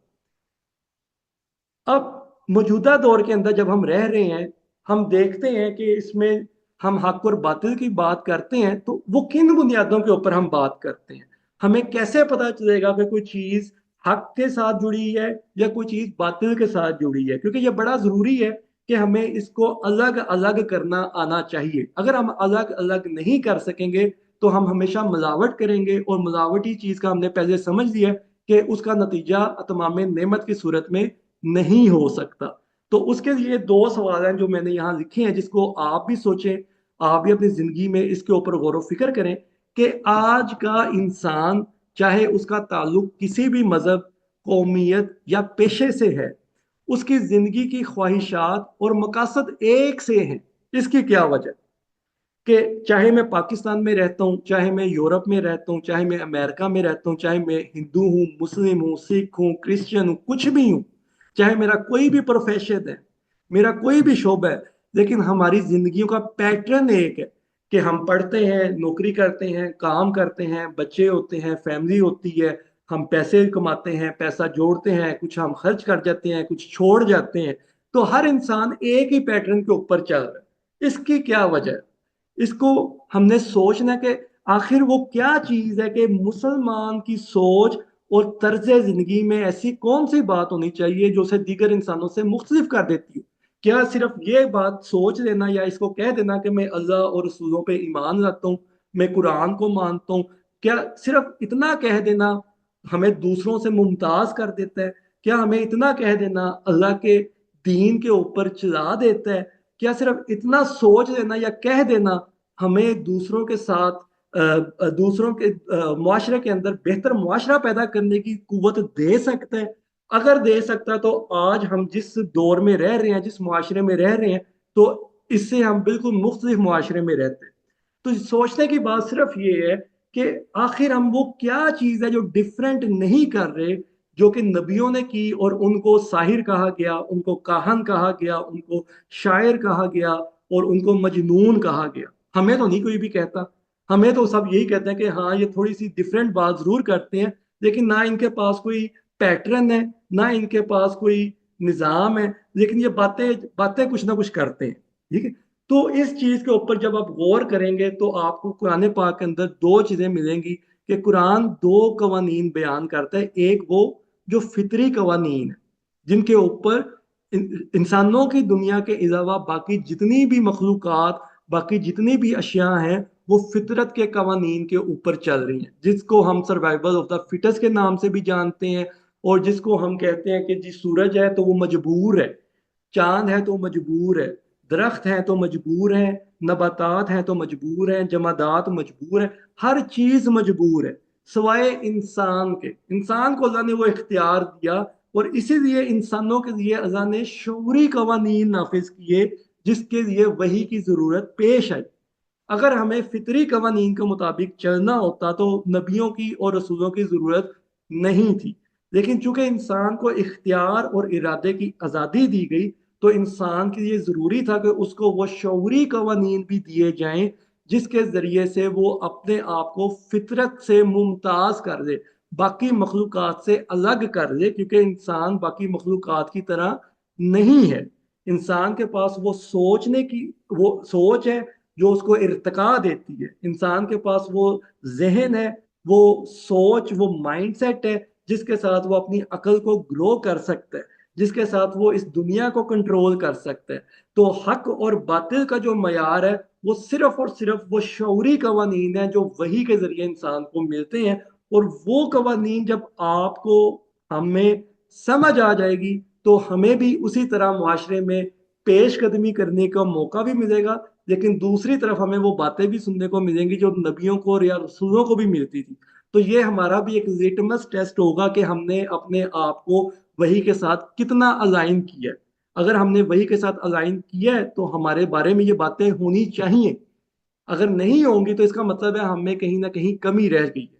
अब मौजूदा दौर के अंदर जब हम रह रहे हैं, हम देखते हैं कि इसमें हम हक और बातिल की बात करते हैं तो वो किन बुनियादों के ऊपर हम बात करते हैं? हमें कैसे पता चलेगा कि कोई चीज हक के साथ जुड़ी है या कोई चीज बातिल के साथ जुड़ी है? क्योंकि ये बड़ा जरूरी है कि हमें इसको अलग अलग करना आना चाहिए। अगर हम अलग अलग नहीं कर सकेंगे तो हम हमेशा मिलावट करेंगे, और मिलावटी चीज का हमने पहले समझ लिया कि उसका नतीजा तमाम नेमत की सूरत में नहीं हो सकता। तो उसके लिए दो सवाल हैं जो मैंने यहाँ लिखे हैं, जिसको आप भी सोचें, आप भी अपनी जिंदगी में इसके ऊपर गौर व फिक्र करें कि आज का इंसान, चाहे उसका ताल्लुक किसी भी मजहब, कौमियत या पेशे से है, उसकी जिंदगी की ख्वाहिशात और मकासद एक से हैं। इसकी क्या वजह? कि चाहे मैं पाकिस्तान में रहता हूँ, चाहे मैं यूरोप में रहता हूँ, चाहे मैं अमेरिका में रहता हूँ, चाहे मैं हिंदू हूँ, मुस्लिम हूँ, सिख हूँ, क्रिश्चियन हूँ, कुछ भी हूँ, चाहे मेरा कोई भी प्रोफेशन है, मेरा कोई भी शोबा है, लेकिन हमारी जिंदगियों का पैटर्न एक है कि हम पढ़ते हैं, नौकरी करते हैं, काम करते हैं, बच्चे होते हैं, फैमिली होती है, हम पैसे कमाते हैं, पैसा जोड़ते हैं, कुछ हम खर्च कर जाते हैं, कुछ छोड़ जाते हैं। तो हर इंसान एक ही पैटर्न के ऊपर चल रहा है। इसकी क्या वजह है? इसको हमने सोचना कि आखिर वो क्या चीज है कि मुसलमान की सोच और तर्ज जिंदगी में ऐसी कौन सी बात होनी चाहिए जो उसे दीगर इंसानों से मुख्तलिफ कर देती है? क्या सिर्फ ये बात सोच लेना या इसको कह देना कि मैं अल्लाह और रसूलों पे ईमान रखता हूँ, मैं कुरान को मानता हूँ, क्या सिर्फ इतना कह देना हमें दूसरों से मुमताज कर देता है? क्या हमें इतना कह देना अल्लाह के दीन के ऊपर चला देता है? क्या सिर्फ इतना सोच लेना या कह देना हमें दूसरों के साथ दूसरों के मुआशरे के अंदर बेहतर मुआशरा पैदा करने की कुव्वत दे सकता है? अगर दे सकता तो आज हम जिस दौर में रह रहे हैं, जिस मुआशरे में रह रहे हैं, तो इससे हम बिल्कुल मुख्तलिफ मुआशरे में रहते हैं। तो सोचने की बात सिर्फ ये है कि आखिर हम वो क्या चीज है जो डिफरेंट नहीं कर रहे, जो कि नबियों ने की और उनको साहिर कहा गया, उनको काहन कहा गया, उनको शायर कहा गया और उनको मजनून कहा गया। हमें तो नहीं कोई भी कहता, हमें तो सब यही कहते हैं कि हाँ ये थोड़ी सी डिफरेंट बात जरूर करते हैं, लेकिन ना इनके पास कोई पैटर्न है, ना इनके पास कोई निज़ाम है, लेकिन ये बातें बातें कुछ ना कुछ करते हैं। ठीक है। तो इस चीज के ऊपर जब आप गौर करेंगे तो आपको कुरान पाक के अंदर दो चीजें मिलेंगी कि कुरान दो कवानीन बयान करता है। एक वो जो फितरी कवानीन है, जिनके ऊपर इंसानों की दुनिया के अलावा बाकी जितनी भी मखलूकात, बाकी जितनी भी अशिया हैं, वो फितरत के कवानीन के ऊपर चल रही हैं, जिसको हम सर्वाइवल ऑफ द फिटेस्ट के नाम से भी जानते हैं, और जिसको हम कहते हैं कि जी सूरज है तो वो मजबूर है, चांद है तो मजबूर है, दरख्त हैं तो मजबूर हैं, नबातात हैं तो मजबूर हैं, जमादात मजबूर हैं, हर चीज मजबूर है सिवाय इंसान के। इंसान को अल्लाह ने वो इख्तियार दिया, और इसीलिए इंसानों के लिए अल्लाह ने शऊरी कवानीन नाफिज किए जिसके लिए वही की जरूरत पेश आई। अगर हमें फितरी कवानीन के मुताबिक चलना होता तो नबियों की और रसूलों की जरूरत नहीं थी। लेकिन चूंकि इंसान को इख्तियार और इरादे की आज़ादी दी गई, तो इंसान के लिए ज़रूरी था कि उसको वो शऊरी कवानीन भी दिए जाएं जिसके ज़रिए से वो अपने आप को फितरत से मुमताज़ कर दे, बाकी मखलूक़ात से अलग कर दे, क्योंकि इंसान बाकी मखलूक़ात की तरह नहीं है। इंसान के पास वो सोचने की वो सोच है जो उसको इर्तिका देती है। इंसान के पास वो जहन है, वो सोच, वो माइंडसेट है जिसके साथ वो अपनी अकल को ग्रो कर सकता है, जिसके साथ वो इस दुनिया को कंट्रोल कर सकता है। तो हक और बातिल का जो मयार है वो सिर्फ और सिर्फ वो शऊरी कवानीन है जो वही के जरिए इंसान को मिलते हैं। और वो कवानीन जब आपको, हमें समझ आ जाएगी तो हमें भी उसी तरह मुआशरे में पेश कदमी करने का मौका भी मिलेगा, लेकिन दूसरी तरफ हमें वो बातें भी सुनने को मिलेंगी जो नबियों को या रसूलों को भी मिलती थी। तो ये हमारा भी एक लिटमस टेस्ट होगा कि हमने अपने आप को वही के साथ कितना अलाइन किया है। अगर हमने वही के साथ अलाइन किया है तो हमारे बारे में ये बातें होनी चाहिए। अगर नहीं होंगी तो इसका मतलब है हमें कहीं ना कहीं कमी रह गई है।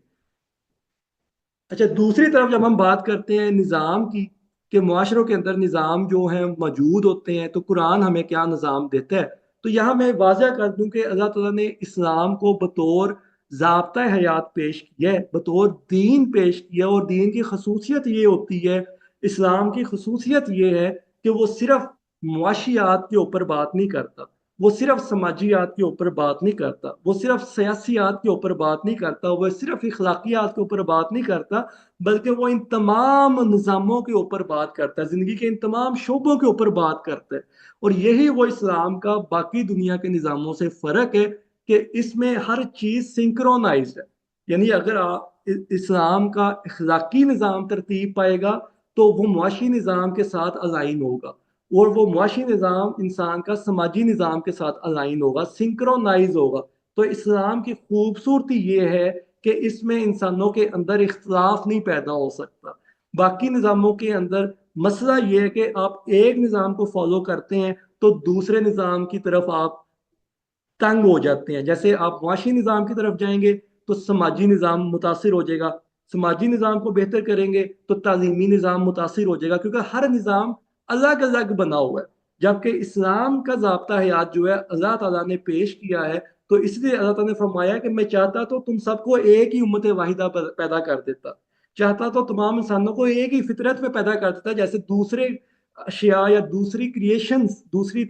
अच्छा, दूसरी तरफ जब हम बात करते हैं निज़ाम की, کہ معاشروں کے اندر نظام جو ہیں موجود ہوتے ہیں، تو قرآن ہمیں کیا نظام دیتا ہے۔ تو یہاں میں واضح کر دوں کہ اللہ تعالیٰ نے اسلام کو بطور ضابطہ حیات پیش کیا ہے، بطور دین پیش کیا، اور دین کی خصوصیت یہ ہوتی ہے، اسلام کی خصوصیت یہ ہے کہ وہ صرف معاشیات کے اوپر بات نہیں کرتا، وہ صرف سماجیات کے اوپر بات نہیں کرتا، وہ صرف سیاسیات کے اوپر بات نہیں کرتا، وہ صرف اخلاقیات کے اوپر بات نہیں کرتا، بلکہ وہ ان تمام نظاموں کے اوپر بات کرتا ہے، زندگی کے ان تمام شعبوں کے اوپر بات کرتا ہے۔ اور یہی وہ اسلام کا باقی دنیا کے نظاموں سے فرق ہے کہ اس میں ہر چیز سنکرونائزڈ ہے۔ یعنی اگر آپ اسلام کا اخلاقی نظام ترتیب پائے گا تو وہ معاشی نظام کے ساتھ الائن ہوگا، اور وہ معاشی نظام انسان کا سماجی نظام کے ساتھ الائن ہوگا، سنکرونائز ہوگا۔ تو اسلام کی خوبصورتی یہ ہے کہ اس میں انسانوں کے اندر اختلاف نہیں پیدا ہو سکتا۔ باقی نظاموں کے اندر مسئلہ یہ ہے کہ آپ ایک نظام کو فالو کرتے ہیں تو دوسرے نظام کی طرف آپ تنگ ہو جاتے ہیں۔ جیسے آپ معاشی نظام کی طرف جائیں گے تو سماجی نظام متاثر ہو جائے گا، سماجی نظام کو بہتر کریں گے تو تعلیمی نظام متاثر ہو جائے گا، کیونکہ ہر نظام الگ الگ بنا ہوا ہے۔ جبکہ اسلام کا ضابطہ حیات جو ہے اللہ تعالیٰ نے پیش کیا ہے، تو اس لیے اللہ تعالیٰ نے فرمایا کہ میں چاہتا تو تم سب کو ایک ہی امت واحدہ پیدا کر دیتا، چاہتا تو تمام انسانوں کو ایک ہی فطرت میں پیدا کر دیتا، جیسے دوسرے اشیاء یا دوسری کریشنز، دوسری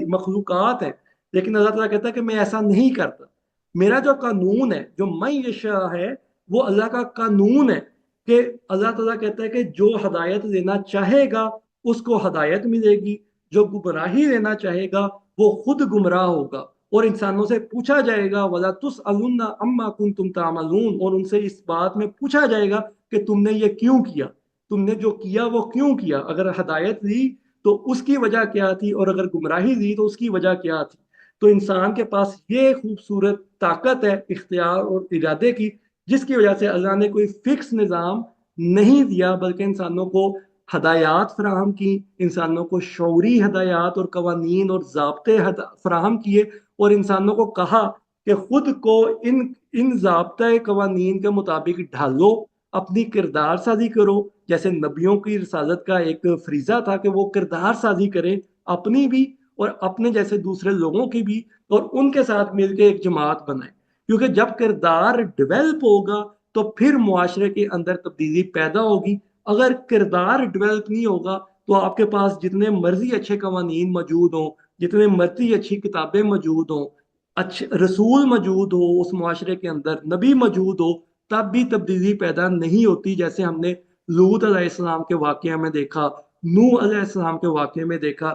مخلوقات ہیں۔ لیکن اللہ تعالیٰ کہتا ہے کہ میں ایسا نہیں کرتا، میرا جو قانون ہے، جو میں یشا ہے، وہ اللہ کا قانون ہے کہ اللہ تعالیٰ کہتا ہے کہ جو ہدایت لینا چاہے گا اس کو ہدایت ملے گی، جو گمراہی لینا چاہے گا وہ خود گمراہ ہوگا، اور انسانوں سے پوچھا جائے گا وَلَا تُسْأَلُنَّ عَمَّا كُنتُمْ تَعْمَلُونَ، اور ان سے اس بات میں پوچھا جائے گا کہ تم نے یہ کیوں کیا، تم نے جو کیا وہ کیوں کیا، اگر ہدایت لی تو اس کی وجہ کیا تھی، اور اگر گمراہی لی تو اس کی وجہ کیا تھی۔ تو انسان کے پاس یہ خوبصورت طاقت ہے اختیار اور ارادے کی، جس کی وجہ سے اللہ نے کوئی فکس نظام نہیں دیا، بلکہ انسانوں کو ہدایات فراہم کی، انسانوں کو شعوری ہدایات اور قوانین اور ضابطے فراہم کیے، اور انسانوں کو کہا کہ خود کو ان ضابطۂ قوانین کے مطابق ڈھالو، اپنی کردار سازی کرو۔ جیسے نبیوں کی رسالت کا ایک فریضہ تھا کہ وہ کردار سازی کریں، اپنی بھی اور اپنے جیسے دوسرے لوگوں کی بھی، اور ان کے ساتھ مل کے ایک جماعت بنائیں، کیونکہ جب کردار ڈیولپ ہوگا تو پھر معاشرے کے اندر تبدیلی پیدا ہوگی۔ اگر کردار ڈیولپ نہیں ہوگا تو آپ کے پاس جتنے مرضی اچھے قوانین موجود ہوں، جتنے مرضی اچھی کتابیں موجود ہوں، اچھے رسول موجود ہو اس معاشرے کے اندر، نبی موجود ہو، تب بھی تبدیلی پیدا نہیں ہوتی، جیسے ہم نے لوط علیہ السلام کے واقعے میں دیکھا، نوح علیہ السلام کے واقعے میں دیکھا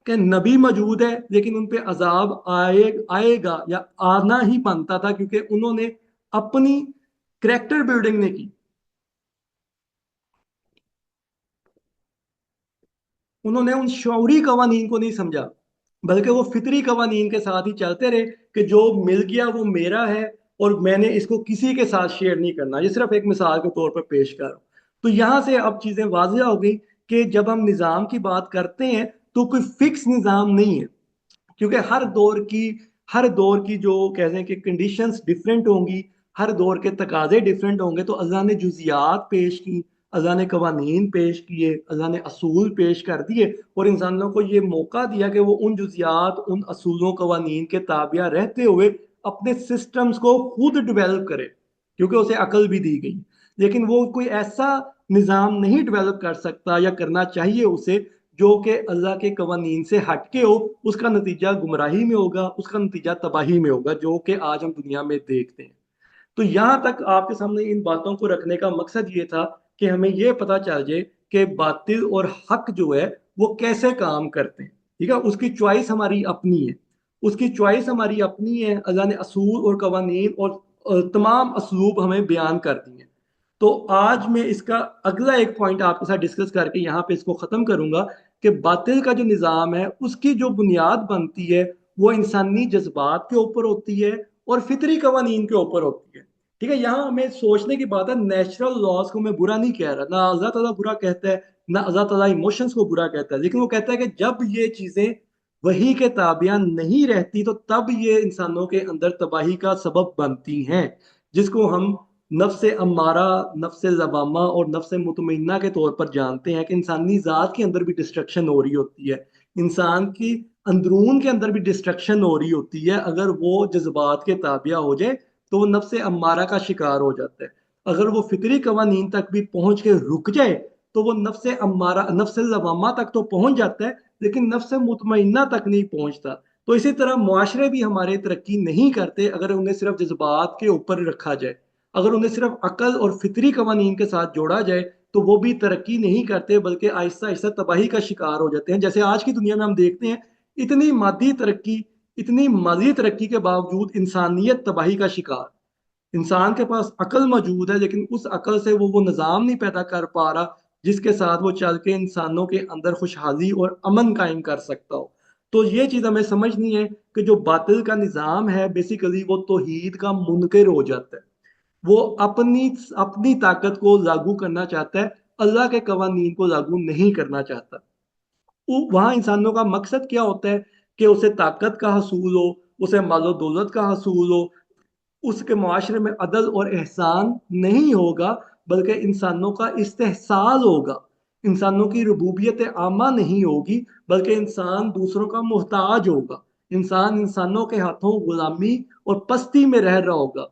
کہ نبی موجود ہے لیکن ان پہ عذاب آئے گا یا آنا ہی بنتا تھا، کیونکہ انہوں نے اپنی کریکٹر بلڈنگ نے کی، انہوں نے ان شعوری قوانین کو نہیں سمجھا، بلکہ وہ فطری قوانین کے ساتھ ہی چلتے رہے کہ جو مل گیا وہ میرا ہے اور میں نے اس کو کسی کے ساتھ شیئر نہیں کرنا۔ یہ صرف ایک مثال کے طور پر پیش کر رہا ہوں۔ تو یہاں سے اب چیزیں واضح ہو گئی کہ جب ہم نظام کی بات کرتے ہیں تو کوئی فکس نظام نہیں ہے، کیونکہ ہر دور کی جو کہتے ہیں کہ کنڈیشنز ڈیفرنٹ ہوں گی، ہر دور کے تقاضے ڈیفرنٹ ہوں گے، تو اللہ نے جزیات پیش کی، اللہ نے قوانین پیش کیے، اللہ نے اصول پیش کر دیے، اور انسانوں کو یہ موقع دیا کہ وہ ان جزیات، ان اصولوں قوانین کے تابع رہتے ہوئے اپنے سسٹمز کو خود ڈیولپ کرے، کیونکہ اسے عقل بھی دی گئی۔ لیکن وہ کوئی ایسا نظام نہیں ڈیولپ کر سکتا یا کرنا چاہیے اسے جو کہ اللہ کے قوانین سے ہٹ کے ہو، اس کا نتیجہ گمراہی میں ہوگا، اس کا نتیجہ تباہی میں ہوگا، جو کہ آج ہم دنیا میں دیکھتے ہیں۔ تو یہاں تک آپ کے سامنے ان باتوں کو رکھنے کا مقصد یہ تھا کہ ہمیں یہ پتا چل جائے کہ باطل اور حق جو ہے وہ کیسے کام کرتے ہیں، ٹھیک ہے، اس کی چوائس ہماری اپنی ہے، اس کی چوائس ہماری اپنی ہے۔ اللہ نے اصول اور قوانین اور تمام اسلوب ہمیں بیان کر دی ہیں۔ تو آج میں اس کا اگلا ایک پوائنٹ آپ کے ساتھ ڈسکس کر کے یہاں پہ اس کو ختم کروں گا کہ باطل کا جو نظام ہے اس کی جو بنیاد بنتی ہے وہ انسانی جذبات کے اوپر ہوتی ہے اور فطری قوانین کے اوپر ہوتی ہے، ٹھیک ہے۔ یہاں ہمیں سوچنے کی بات ہے، نیچرل لاز کو میں برا نہیں کہہ رہا، نہ اللہ تعالیٰ برا کہتا ہے، نہ اللہ تعالیٰ ایموشنز کو برا کہتا ہے، لیکن وہ کہتا ہے کہ جب یہ چیزیں وہی کے تابع نہیں رہتی تو تب یہ انسانوں کے اندر تباہی کا سبب بنتی ہیں، جس کو ہم نفس امارہ، نفس لوامہ اور نفس مطمئنہ کے طور پر جانتے ہیں کہ انسانی ذات کے اندر بھی ڈسٹرکشن ہو رہی ہوتی ہے، انسان کی اندرون کے اندر بھی ڈسٹرکشن ہو رہی ہوتی ہے۔ اگر وہ جذبات کے تابع ہو جائے تو وہ نفس امارہ کا شکار ہو جاتا ہے، اگر وہ فطری قوانین تک بھی پہنچ کے رک جائے تو وہ نفس امارہ، نفس لوامہ تک تو پہنچ جاتا ہے لیکن نفس مطمئنہ تک نہیں پہنچتا۔ تو اسی طرح معاشرے بھی ہمارے ترقی نہیں کرتے اگر انہیں صرف جذبات کے اوپر رکھا جائے، اگر انہیں صرف عقل اور فطری قوانین کے ساتھ جوڑا جائے تو وہ بھی ترقی نہیں کرتے بلکہ آہستہ آہستہ تباہی کا شکار ہو جاتے ہیں۔ جیسے آج کی دنیا میں ہم دیکھتے ہیں، اتنی مادی ترقی، اتنی مادی ترقی کے باوجود انسانیت تباہی کا شکار۔ انسان کے پاس عقل موجود ہے لیکن اس عقل سے وہ نظام نہیں پیدا کر پا رہا جس کے ساتھ وہ چل کے انسانوں کے اندر خوشحالی اور امن قائم کر سکتا ہو۔ تو یہ چیز ہمیں سمجھنی ہے کہ جو باطل کا نظام ہے بیسیکلی وہ توحید کا منکر ہو جاتا ہے، وہ اپنی اپنی طاقت کو لاگو کرنا چاہتا ہے، اللہ کے قوانین کو لاگو نہیں کرنا چاہتا۔ وہاں انسانوں کا مقصد کیا ہوتا ہے کہ اسے طاقت کا حصول ہو، اسے مال و دولت کا حصول ہو، اس کے معاشرے میں عدل اور احسان نہیں ہوگا بلکہ انسانوں کا استحصال ہوگا، انسانوں کی ربوبیت عامہ نہیں ہوگی بلکہ انسان دوسروں کا محتاج ہوگا، انسان انسانوں کے ہاتھوں غلامی اور پستی میں رہ رہا ہوگا،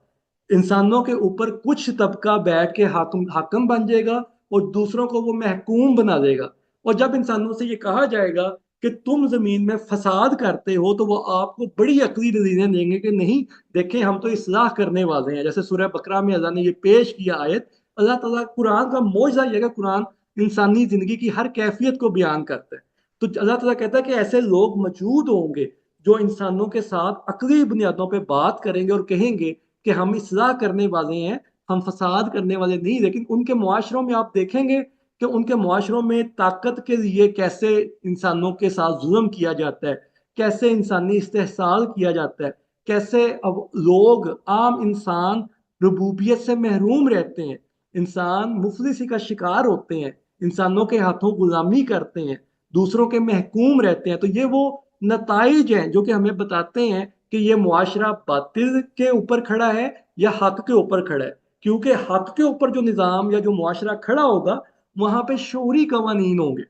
انسانوں کے اوپر کچھ طبقہ بیٹھ کے حاکم بن جائے گا اور دوسروں کو وہ محکوم بنا دے گا۔ اور جب انسانوں سے یہ کہا جائے گا کہ تم زمین میں فساد کرتے ہو تو وہ آپ کو بڑی عقلی دلیلیں دیں گے کہ نہیں، دیکھیں ہم تو اصلاح کرنے والے ہیں۔ جیسے سورہ بقرہ میں اللہ نے یہ پیش کیا آیت، اللہ تعالیٰ قرآن کا معجزہ یہ ہے کہ قرآن انسانی زندگی کی ہر کیفیت کو بیان کرتا ہے۔ تو اللہ تعالیٰ کہتا ہے کہ ایسے لوگ موجود ہوں گے جو انسانوں کے ساتھ عقلی بنیادوں پہ بات کریں گے اور کہیں گے کہ ہم اصلاح کرنے والے ہیں، ہم فساد کرنے والے نہیں۔ لیکن ان کے معاشروں میں آپ دیکھیں گے کہ ان کے معاشروں میں طاقت کے لیے کیسے انسانوں کے ساتھ ظلم کیا جاتا ہے، کیسے انسانی استحصال کیا جاتا ہے، کیسے اب لوگ، عام انسان ربوبیت سے محروم رہتے ہیں، انسان مفلسی کا شکار ہوتے ہیں، انسانوں کے ہاتھوں غلامی کرتے ہیں، دوسروں کے محکوم رہتے ہیں۔ تو یہ وہ نتائج ہیں جو کہ ہمیں بتاتے ہیں کہ یہ معاشرہ باطل کے اوپر کھڑا ہے یا حق کے اوپر کھڑا ہے، کیونکہ حق کے اوپر جو نظام یا جو معاشرہ کھڑا ہوگا وہاں پہ شعوری قوانین ہوں گے۔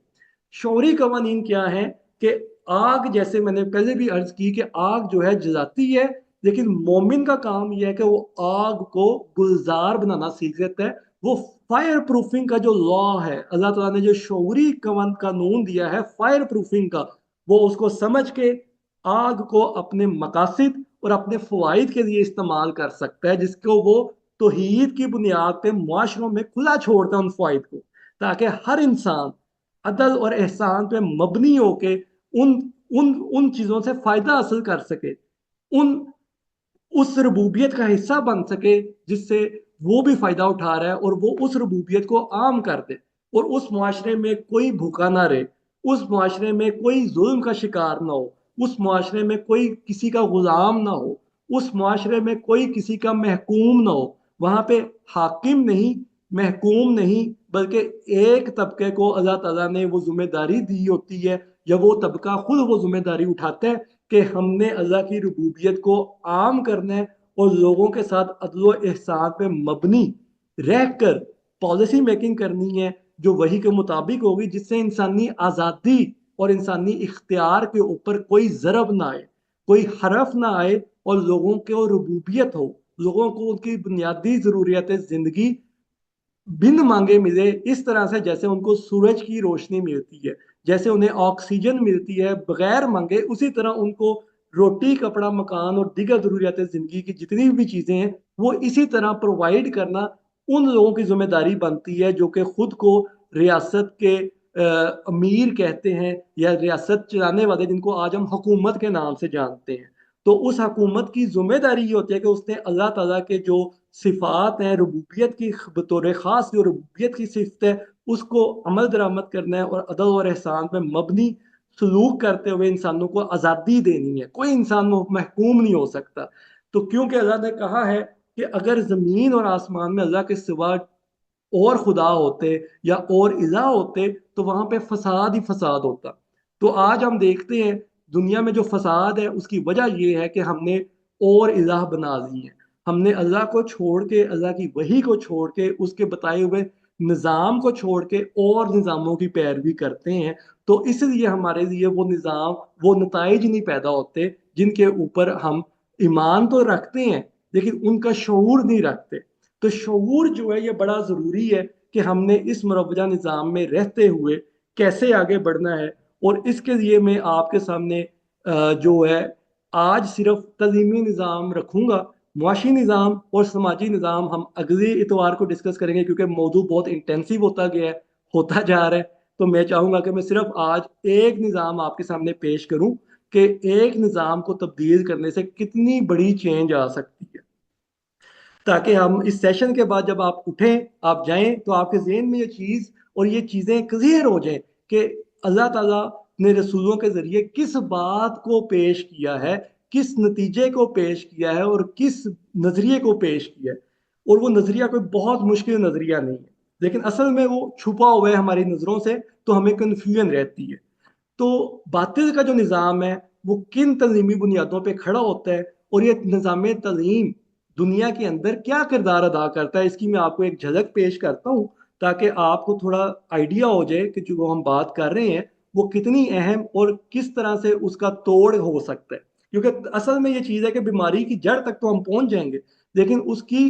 شعوری قوانین کیا ہے کہ آگ، جیسے میں نے پہلے بھی عرض کی کہ آگ جو ہے جلاتی ہے لیکن مومن کا کام یہ ہے کہ وہ آگ کو گلزار بنانا سیکھ لیتا ہے۔ وہ فائر پروفنگ کا جو لا ہے، اللہ تعالیٰ نے جو شعوری قانون دیا ہے فائر پروفنگ کا، وہ اس کو سمجھ کے آگ کو اپنے مقاصد اور اپنے فوائد کے لیے استعمال کر سکتا ہے، جس کو وہ توحید کی بنیاد پہ معاشروں میں کھلا چھوڑتا ہے ان فوائد کو، تاکہ ہر انسان عدل اور احسان پہ مبنی ہو کے ان ان چیزوں سے فائدہ حاصل کر سکے، ان اس ربوبیت کا حصہ بن سکے جس سے وہ بھی فائدہ اٹھا رہا ہے، اور وہ اس ربوبیت کو عام کر دے، اور اس معاشرے میں کوئی بھوکا نہ رہے، اس معاشرے میں کوئی ظلم کا شکار نہ ہو، اس معاشرے میں کوئی کسی کا غلام نہ ہو، اس معاشرے میں کوئی کسی کا محکوم نہ ہو۔ وہاں پہ حاکم نہیں، محکوم نہیں، بلکہ ایک طبقے کو اللہ تعالیٰ نے وہ ذمہ داری دی ہوتی ہے، یا وہ طبقہ خود وہ ذمہ داری اٹھاتا ہے کہ ہم نے اللہ کی ربوبیت کو عام کرنا ہے اور لوگوں کے ساتھ عدل و احسان پہ مبنی رہ کر پالیسی میکنگ کرنی ہے جو وہی کے مطابق ہوگی، جس سے انسانی آزادی اور انسانی اختیار کے اوپر کوئی ضرب نہ آئے، کوئی حرف نہ آئے، اور لوگوں کو ربوبیت ہو، لوگوں کو ان کی بنیادی ضروریات زندگی بن مانگے ملے، اس طرح سے جیسے ان کو سورج کی روشنی ملتی ہے، جیسے انہیں آکسیجن ملتی ہے بغیر مانگے، اسی طرح ان کو روٹی، کپڑا، مکان اور دیگر ضروریات زندگی کی جتنی بھی چیزیں ہیں وہ اسی طرح پرووائڈ کرنا ان لوگوں کی ذمہ داری بنتی ہے جو کہ خود کو ریاست کے امیر کہتے ہیں، یا ریاست چلانے والے جن کو آج ہم حکومت کے نام سے جانتے ہیں۔ تو اس حکومت کی ذمہ داری یہ ہوتی ہے کہ اس نے اللہ تعالیٰ کے جو صفات ہیں ربوبیت کی، بطور خاص جو ربوبیت کی صفت ہے اس کو عمل درآمد کرنا ہے، اور عدل اور احسان پہ مبنی سلوک کرتے ہوئے انسانوں کو آزادی دینی ہے۔ کوئی انسان محکوم نہیں ہو سکتا۔ تو کیونکہ اللہ نے کہا ہے کہ اگر زمین اور آسمان میں اللہ کے سوا اور خدا ہوتے یا اور الہ ہوتے تو وہاں پہ فساد ہی فساد ہوتا۔ تو آج ہم دیکھتے ہیں دنیا میں جو فساد ہے اس کی وجہ یہ ہے کہ ہم نے اور الہ بنا لی ہیں۔ हमने अल्लाह को छोड़ के, अल्लाह की वही को छोड़ के, उसके बताए हुए निज़ाम को छोड़ के और निज़ामों की पैरवी करते हैं, तो इसलिए हमारे लिए वो निज़ाम, वो नताइज नहीं पैदा होते जिनके ऊपर हम ईमान तो रखते हैं लेकिन उनका शऊर नहीं रखते। तो शऊर जो है ये बड़ा ज़रूरी है कि हमने इस मुरव्वजा निज़ाम में रहते हुए कैसे आगे बढ़ना है। और इसके लिए मैं आपके सामने जो है आज सिर्फ तलीमी निज़ाम रखूंगा। मुआशी निज़ाम और समाजी निज़ाम हम अगले इतवार को डिस्कस करेंगे क्योंकि मौजू बहुत इंटेंसिव होता गया है, होता जा रहा है। तो मैं चाहूंगा कि मैं सिर्फ आज एक निज़ाम आपके सामने पेश करूं कि एक निज़ाम को तब्दील करने से कितनी बड़ी चेंज आ सकती है, ताकि हम इस सेशन के बाद जब आप उठें, आप जाएं, तो आपके जहन में ये चीज़ और ये चीज़ें क्लियर हो जाएं कि अल्लाह ताला ने रसूलों के ज़रिए किस बात को पेश किया है, किस नतीजे को पेश किया है और किस नज़रिए को पेश किया है। और वो नज़रिया कोई बहुत मुश्किल नज़रिया नहीं है, लेकिन असल में वो छुपा हुआ है हमारी नज़रों से, तो हमें कन्फ्यूजन रहती है। तो बातिल का जो निज़ाम है वो किन तंजीमी बुनियादों पे खड़ा होता है और ये निज़ाम तलीम दुनिया के अंदर क्या किरदार अदा करता है, इसकी मैं आपको एक झलक पेश करता हूँ ताकि आपको थोड़ा आइडिया हो जाए कि जो हम बात कर रहे हैं वो कितनी अहम और किस तरह से उसका तोड़ हो सकता है। क्योंकि असल में ये चीज़ है कि बीमारी की जड़ तक तो हम पहुंच जाएंगे लेकिन उसकी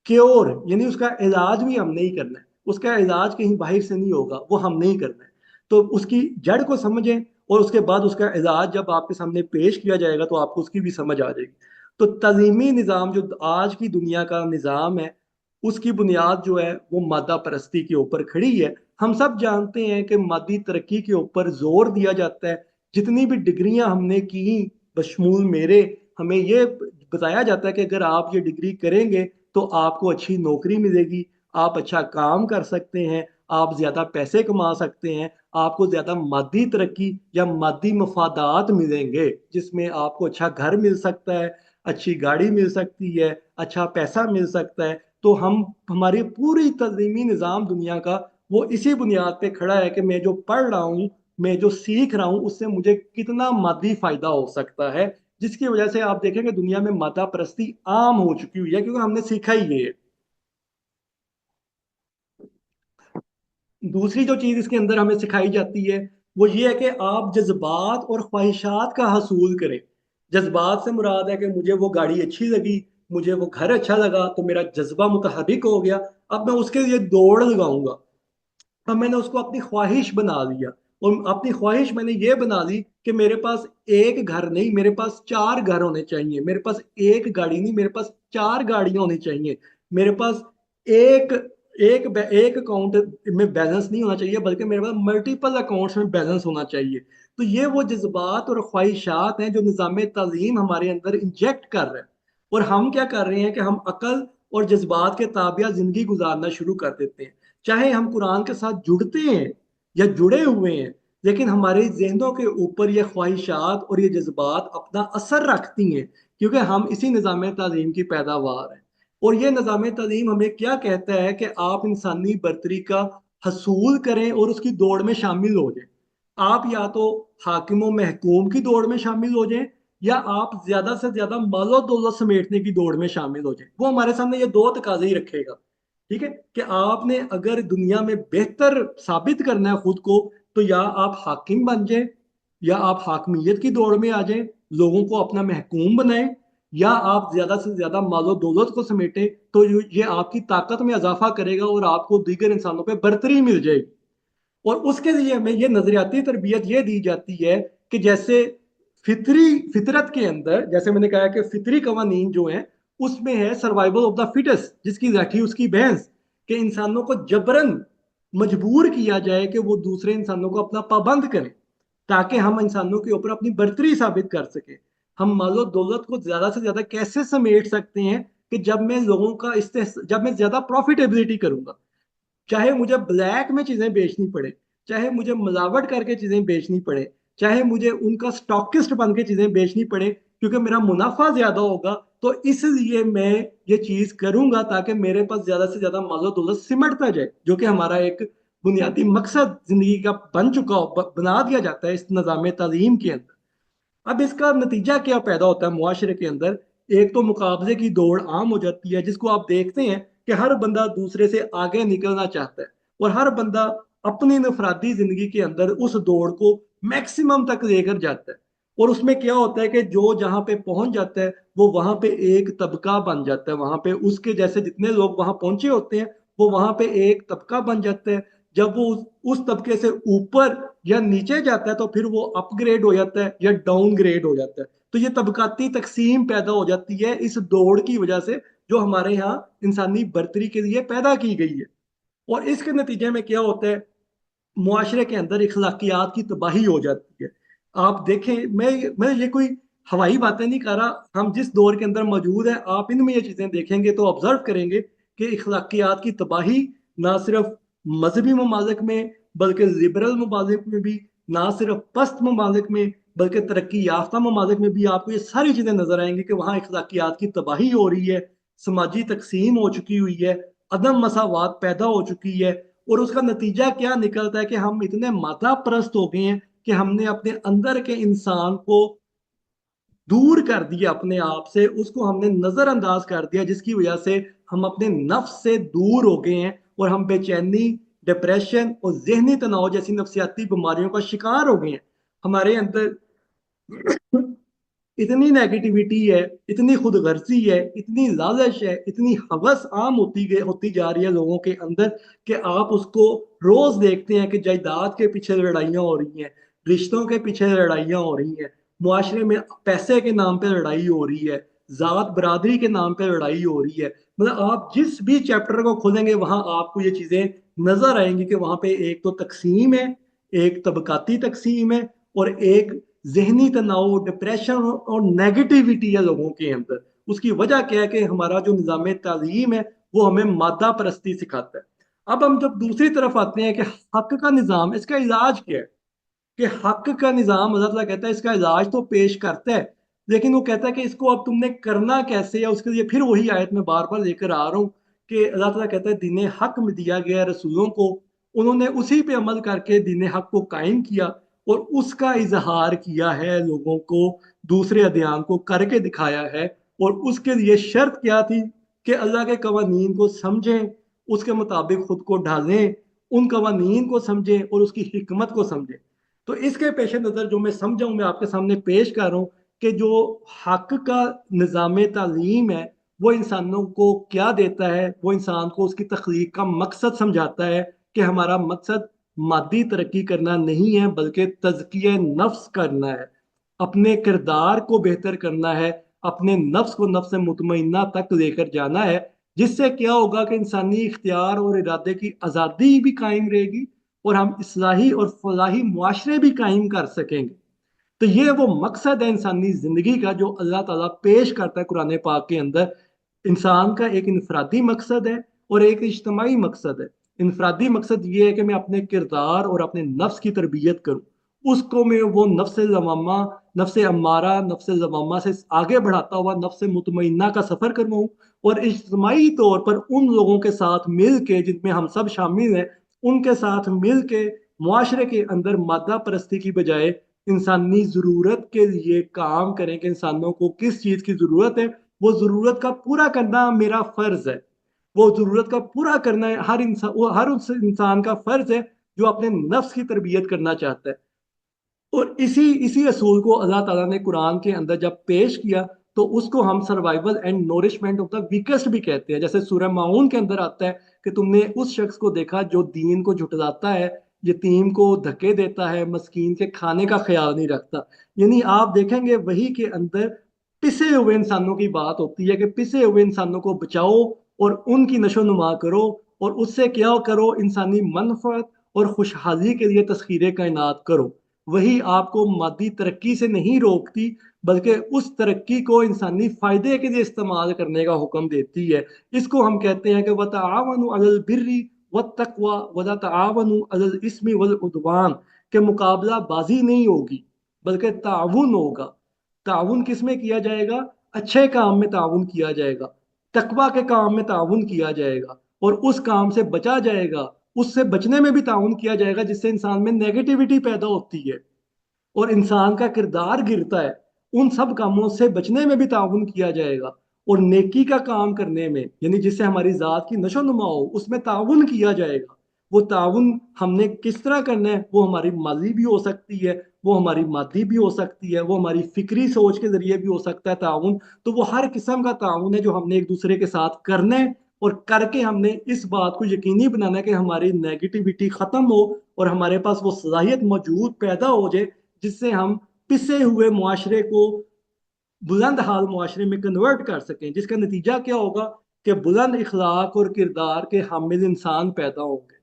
क्योर यानी उसका इलाज भी हम नहीं करना है, उसका इलाज कहीं बाहर से नहीं होगा, वो हम नहीं करना है। तो उसकी जड़ को समझें और उसके बाद उसका इलाज जब आपके सामने पेश किया जाएगा तो आपको उसकी भी समझ आ जाएगी। तो तलीमी निज़ाम जो आज की दुनिया का निज़ाम है उसकी बुनियाद जो है वो मादा परस्ती के ऊपर खड़ी है। हम सब जानते हैं कि मादी तरक्की के ऊपर जोर दिया जाता है। जितनी भी डिग्रियां हमने की बशमूल मेरे, हमें ये बताया जाता है कि अगर आप ये डिग्री करेंगे तो आपको अच्छी नौकरी मिलेगी, आप अच्छा काम कर सकते हैं, आप ज्यादा पैसे कमा सकते हैं, आपको ज्यादा मादी तरक्की या मादी मफादात मिलेंगे जिसमें आपको अच्छा घर मिल सकता है, अच्छी गाड़ी मिल सकती है, अच्छा पैसा मिल सकता है। तो हम हमारी पूरी तंजीमी निज़ाम दुनिया का वो इसी बुनियाद पे खड़ा है कि मैं जो पढ़ रहा हूँ, मैं जो सीख रहा हूँ उससे मुझे कितना मादी फायदा हो सकता है, जिसकी वजह से आप देखेंगे दुनिया में मादा परस्ती आम हो चुकी हुई है क्योंकि हमने सीखा ही ये है। दूसरी जो चीज इसके अंदर हमें सिखाई जाती है वो ये है कि आप जज्बात और ख्वाहिशात का हसूल करें। जज्बात से मुराद है कि मुझे वो गाड़ी अच्छी लगी, मुझे वो घर अच्छा लगा, तो मेरा जज्बा मुतहरिक हो गया, अब मैं उसके लिए दौड़ लगाऊंगा। अब मैंने उसको अपनी ख्वाहिश बना लिया और अपनी ख्वाहिश मैंने ये बना ली कि मेरे पास एक घर नहीं, मेरे पास चार घर होने चाहिए, मेरे पास एक गाड़ी नहीं, मेरे पास चार गाड़ियां होनी चाहिए, मेरे पास एक एक अकाउंट में बैलेंस नहीं होना चाहिए बल्कि मेरे पास मल्टीपल अकाउंट्स में बैलेंस होना चाहिए। तो ये वो जज्बात और ख्वाहिशात हैं जो निज़ाम तालीम हमारे अंदर इंजेक्ट कर रहे हैं। और हम क्या कर रहे हैं कि हम अकल और जज्बात के ताबिया जिंदगी गुजारना शुरू कर देते हैं। चाहे हम कुरान के साथ जुड़ते हैं या जुड़े हुए हैं, लेकिन हमारे जहनों के ऊपर ये ख्वाहिशात और ये जज्बात अपना असर रखती हैं क्योंकि हम इसी निज़ाम तालीम की पैदावार हैं। और ये निज़ाम तालीम हमें क्या कहता है कि आप इंसानी बरतरी का हसूल करें और उसकी दौड़ में शामिल हो जाएं। आप या तो हाकिम व महकूम की दौड़ में शामिल हो जाएं या आप ज्यादा से ज्यादा मालो दौलत समेटने की दौड़ में शामिल हो जाएं। वो हमारे सामने ये दो तकाजे ही रखेगा। ठीक है कि आपने अगर दुनिया में बेहतर साबित करना है खुद को, तो या आप हाकिम बन जाएं या आप हाकमियत की दौड़ में आ जाएं, लोगों को अपना महकूम बनाएं, या आप ज्यादा से ज्यादा मालो दौलत को समेटें। तो ये आपकी ताकत में इजाफा करेगा और आपको दीगर इंसानों पे बरतरी मिल जाएगी। और उसके लिए हमें ये नजरियाती तरबियत ये दी जाती है कि जैसे फितरत के अंदर, जैसे मैंने कहा कि फितरी कवानीन जो है उसमें है सर्वाइवल ऑफ द फिटेस्ट, जिसकी लाठी उसकी भैंस, कि इंसानों को जबरन मजबूर किया जाए कि वो दूसरे इंसानों को अपना पाबंद करें ताकि हम इंसानों के ऊपर अपनी बर्तरी साबित कर सके। हम मालो दौलत को ज्यादा से ज्यादा कैसे समेट सकते हैं कि जब मैं लोगों का जब मैं ज्यादा प्रॉफिटेबिलिटी करूंगा, चाहे मुझे ब्लैक में चीजें बेचनी पड़े, चाहे मुझे मिलावट करके चीजें बेचनी पड़े, चाहे मुझे उनका स्टॉकिस्ट बन के चीजें बेचनी पड़े, क्योंकि मेरा मुनाफा ज्यादा होगा, तो इसलिए मैं ये चीज करूंगा ताकि मेरे पास ज्यादा से ज्यादा मालो दौलत सिमटता जाए, जो कि हमारा एक बुनियादी मकसद जिंदगी का बन चुका हो, बना दिया जाता है इस निज़ाम तालीम के अंदर। अब इसका नतीजा क्या पैदा होता है मुआशरे के अंदर? ایک تو مقابلے کی دوڑ عام ہو جاتی ہے، جس کو آپ دیکھتے ہیں کہ ہر بندہ دوسرے سے آگے نکلنا چاہتا ہے، اور ہر بندہ اپنی انفرادی زندگی کے اندر اس دوڑ کو میکسیمم تک لے کر جاتا ہے۔ اور اس میں کیا ہوتا ہے کہ جو جہاں پہ پہنچ جاتا ہے وہ وہاں پہ ایک طبقہ بن جاتا ہے، وہاں پہ اس کے جیسے جتنے لوگ وہاں پہنچے ہوتے ہیں وہ وہاں پہ ایک طبقہ بن جاتا ہے۔ جب وہ اس طبقے سے اوپر یا نیچے جاتا ہے تو پھر وہ اپ گریڈ ہو جاتا ہے یا ڈاؤن گریڈ ہو جاتا ہے۔ تو یہ طبقاتی تقسیم پیدا ہو جاتی ہے اس دوڑ کی وجہ سے، جو ہمارے یہاں انسانی برتری کے لیے پیدا کی گئی ہے۔ اور اس کے نتیجے میں کیا ہوتا ہے، معاشرے کے اندر اخلاقیات کی تباہی ہو جاتی ہے۔ آپ دیکھیں، میں یہ کوئی ہوائی باتیں نہیں کر رہا، ہم جس دور کے اندر موجود ہیں آپ ان میں یہ چیزیں دیکھیں گے تو آبزرو کریں گے کہ اخلاقیات کی تباہی نہ صرف مذہبی ممالک میں بلکہ لبرل ممالک میں بھی، نہ صرف پست ممالک میں بلکہ ترقی یافتہ ممالک میں بھی آپ کو یہ ساری چیزیں نظر آئیں گی کہ وہاں اخلاقیات کی تباہی ہو رہی ہے، سماجی تقسیم ہو چکی ہوئی ہے، عدم مساوات پیدا ہو چکی ہے۔ اور اس کا نتیجہ کیا نکلتا ہے کہ ہم اتنے مادہ پرست ہو گئے ہیں کہ ہم نے اپنے اندر کے انسان کو دور کر دیا، اپنے آپ سے اس کو ہم نے نظر انداز کر دیا، جس کی وجہ سے ہم اپنے نفس سے دور ہو گئے ہیں اور ہم بے چینی، ڈپریشن اور ذہنی تناؤ جیسی نفسیاتی بیماریوں کا شکار ہو گئے ہیں۔ ہمارے اندر اتنی نیگیٹیوٹی ہے، اتنی خود غرضی ہے، اتنی لالچ ہے، اتنی ہوس عام ہوتی جا رہی ہے لوگوں کے اندر کہ آپ اس کو روز دیکھتے ہیں کہ جائیداد کے پیچھے لڑائیاں ہو رہی ہیں، رشتوں کے پیچھے لڑائیاں ہو رہی ہیں، معاشرے میں پیسے کے نام پہ لڑائی ہو رہی ہے، ذات برادری کے نام پہ لڑائی ہو رہی ہے۔ مطلب آپ جس بھی چیپٹر کو کھولیں گے وہاں آپ کو یہ چیزیں نظر آئیں گی کہ وہاں پہ ایک تو تقسیم ہے، ایک طبقاتی تقسیم ہے، اور ایک ذہنی تناؤ، ڈپریشن اور نیگیٹیوٹی ہے لوگوں کے اندر۔ اس کی وجہ کیا ہے کہ ہمارا جو نظام تعلیم ہے وہ ہمیں مادہ پرستی سکھاتا ہے۔ اب ہم جب دوسری طرف آتے ہیں کہ حق کا نظام، اس کا علاج کیا ہے، کہ حق کا نظام اللہ تعالیٰ کہتا ہے اس کا علاج تو پیش کرتا ہے، لیکن وہ کہتا ہے کہ اس کو اب تم نے کرنا کیسے ہے، اس کے لیے پھر وہی آیت میں بار بار لے کر آ رہا ہوں کہ اللہ تعالیٰ کہتا ہے دین حق میں دیا گیا رسولوں کو، انہوں نے اسی پہ عمل کر کے دین حق کو قائم کیا اور اس کا اظہار کیا ہے لوگوں کو، دوسرے ادیان کو کر کے دکھایا ہے۔ اور اس کے لیے شرط کیا تھی کہ اللہ کے قوانین کو سمجھیں، اس کے مطابق خود کو ڈھالیں، ان قوانین کو سمجھیں اور اس کی حکمت کو سمجھیں۔ تو اس کے پیش نظر جو میں سمجھا ہوں میں آپ کے سامنے پیش کر رہا ہوں کہ جو حق کا نظام تعلیم ہے وہ انسانوں کو کیا دیتا ہے، وہ انسان کو اس کی تخلیق کا مقصد سمجھاتا ہے کہ ہمارا مقصد مادی ترقی کرنا نہیں ہے بلکہ تزکیہ نفس کرنا ہے، اپنے کردار کو بہتر کرنا ہے، اپنے نفس کو نفس مطمئنہ تک لے کر جانا ہے، جس سے کیا ہوگا کہ انسانی اختیار اور ارادے کی آزادی بھی قائم رہے گی اور ہم اصلاحی اور فلاحی معاشرے بھی قائم کر سکیں گے۔ تو یہ وہ مقصد ہے انسانی زندگی کا جو اللہ تعالیٰ پیش کرتا ہے قرآن پاک کے اندر۔ انسان کا ایک انفرادی مقصد ہے اور ایک اجتماعی مقصد ہے۔ انفرادی مقصد یہ ہے کہ میں اپنے کردار اور اپنے نفس کی تربیت کروں، اس کو میں وہ نفس لوامہ، نفس امارہ، نفس لوامہ سے آگے بڑھاتا ہوا نفس مطمئنہ کا سفر کرواؤں، اور اجتماعی طور پر ان لوگوں کے ساتھ مل کے جن میں ہم سب شامل ہیں، ان کے ساتھ مل کے معاشرے کے اندر مادہ پرستی کی بجائے انسانی ضرورت کے لیے کام کریں کہ انسانوں کو کس چیز کی ضرورت ہے، وہ ضرورت کا پورا کرنا میرا فرض ہے، وہ ضرورت کا پورا کرنا ہے ہر اس انسان کا فرض ہے جو اپنے نفس کی تربیت کرنا چاہتا ہے۔ اور اسی اصول کو اللہ تعالیٰ نے قرآن کے اندر جب پیش کیا تو اس کو ہم سروائیول اینڈ نورشمنٹ آف دا ویکسٹ بھی کہتے ہیں۔ جیسے سورہ معون کے اندر آتا ہے کہ تم نے اس شخص کو دیکھا جو دین کو جھٹلاتا ہے، یتیم کو دھکے دیتا ہے، مسکین کے کھانے کا خیال نہیں رکھتا۔ یعنی آپ دیکھیں گے وہی کے اندر پسے ہوئے انسانوں کی بات ہوتی ہے کہ پسے ہوئے انسانوں کو بچاؤ اور ان کی نشو نما کرو، اور اس سے کیا کرو، انسانی منفعت اور خوشحالی کے لیے تسخیر کائنات کرو۔ وہی آپ کو مادی ترقی سے نہیں روکتی بلکہ اس ترقی کو انسانی فائدے کے لیے استعمال کرنے کا حکم دیتی ہے۔ اس کو ہم کہتے ہیں کہ وَتَعَاوَنُوا عَلَى الْبِرِّ وَالتَّقْوَىٰ وَلَا تَعَاوَنُوا عَلَى الْإِثْمِ وَالْعُدْوَانِ، کہ مقابلہ بازی نہیں ہوگی بلکہ تعاون ہوگا۔ تعاون کس میں کیا جائے گا؟ اچھے کام میں تعاون کیا جائے گا، تقویٰ کے کام میں تعاون کیا جائے گا، اور اس کام سے بچا جائے گا، اس سے بچنے میں بھی تعاون کیا جائے گا جس سے انسان میں نیگیٹیوٹی پیدا ہوتی ہے اور انسان کا کردار گرتا ہے۔ उन सब कामों से बचने में भी ताउन किया जाएगा। और नेकी का काम करने में, यानी जिससे हमारी ज़ात की नशो नुमा हो, उसमें ताउन किया जाएगा। वो ताउन हमने किस तरह करना है, वो हमारी माली भी हो सकती है, वो हमारी मादी भी हो सकती है, वो हमारी फिक्री सोच के जरिए भी हो सकता है ताउन। तो वो हर किस्म का ताउन है जो हमने एक दूसरे के साथ करना है, और करके हमने इस बात को यकीनी बनाना है कि हमारी नेगेटिविटी खत्म हो और हमारे पास वो सलाहियत मौजूद पैदा हो जाए, जिससे हम पिसे हुए मुआशरे को बुलंद हाल मुआशरे में कन्वर्ट कर सकें। जिसका नतीजा क्या होगा कि बुलंद इखलाक और किरदार के हामिल इंसान पैदा होंगे,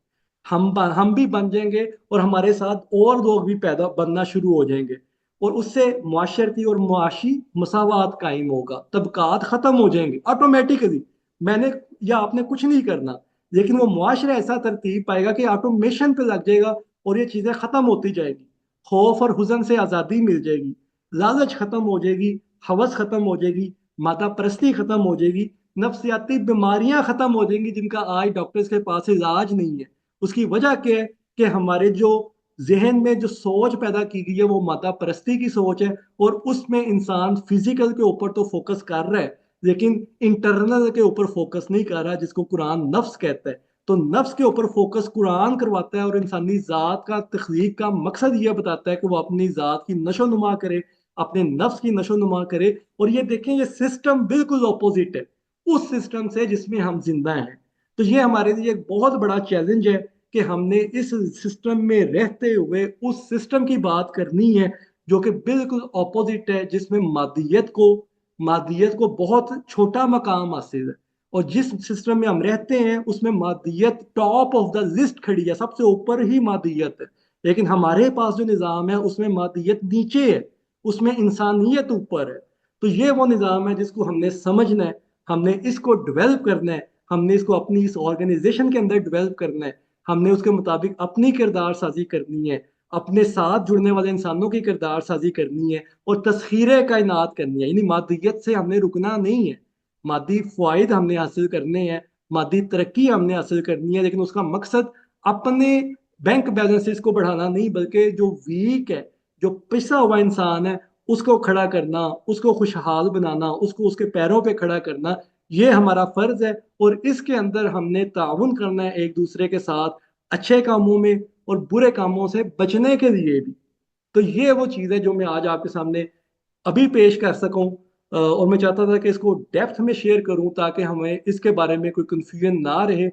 हम भी बन जाएंगे, और हमारे साथ और लोग भी पैदा बनना शुरू हो जाएंगे। और उससे माशरती और मुआशी मसावात कायम होगा, तबकात खत्म हो जाएंगे ऑटोमेटिकली। मैंने या आपने कुछ नहीं करना, लेकिन वो मुआशरा ऐसा तरतीब पाएगा कि ऑटोमेशन पे लग जाएगा, और ये चीजें खत्म होती जाएगी। खौफ और हुजन से आजादी मिल जाएगी, लालच खत्म हो जाएगी, हवस खत्म हो जाएगी, माता परस्ती खत्म हो जाएगी, नफ्सियाती बीमारियां खत्म हो जाएंगी जिनका आज डॉक्टर्स के पास इलाज नहीं है। उसकी वजह क्या है कि हमारे जो जहन में जो सोच पैदा की गई है वो माता परस्ती की सोच है, और उसमें इंसान फिजिकल के ऊपर तो फोकस कर रहा है, लेकिन इंटरनल के ऊपर फोकस नहीं कर रहा, जिसको कुरान नफ्स कहता है। तो नफ्स के ऊपर फोकस कुरान करवाता है, और इंसानी ज़ात का तख्लीक का मकसद यह बताता है कि वो अपनी ज़ात की नशो नुमा करे, अपने नफ्स की नशो नुमा करे। और ये देखें, ये सिस्टम बिल्कुल ऑपोजिट है उस सिस्टम से जिसमें हम जिंदा हैं। तो ये हमारे लिए एक बहुत बड़ा चैलेंज है कि हमने इस सिस्टम में रहते हुए उस सिस्टम की बात करनी है जो कि बिल्कुल ऑपोजिट है, जिसमें मादियत को बहुत छोटा मकाम हासिल है। और जिस सिस्टम में हम रहते हैं उसमें मादियत टॉप ऑफ द लिस्ट खड़ी है, सबसे ऊपर ही मादियत है। लेकिन हमारे पास जो निज़ाम है उसमें मादियत नीचे है, उसमें इंसानियत ऊपर है। तो ये वो निज़ाम है जिसको हमने समझना है, हमने इसको डेवलप करना है, हमने इसको अपनी इस ऑर्गेनाइजेशन के अंदर डेवलप करना है, हमने उसके मुताबिक अपनी किरदार साजी करनी है, अपने साथ जुड़ने वाले इंसानों की किरदार साजी करनी है, और तस्खीर कायनात करनी है। यानी मादियत से हमने रुकना नहीं है, मादी फ़वाइद हमने हासिल करने हैं, मादी तरक्की हमने हासिल करनी है, लेकिन उसका मकसद अपने बैंक बैलेंसेस को बढ़ाना नहीं, बल्कि जो वीक है, जो पिसा हुआ इंसान है, उसको खड़ा करना, उसको खुशहाल बनाना, उसको उसके पैरों पे खड़ा करना, ये हमारा फर्ज है। और इसके अंदर हमने ताउन करना है एक दूसरे के साथ, अच्छे कामों में और बुरे कामों से बचने के लिए भी। तो ये वो चीज़ है जो मैं आज आपके सामने अभी पेश कर सकूं। और मैं चाहता था कि इसको डेप्थ में शेयर करूं ताकि हमें इसके बारे में कोई कंफ्यूजन ना रहे।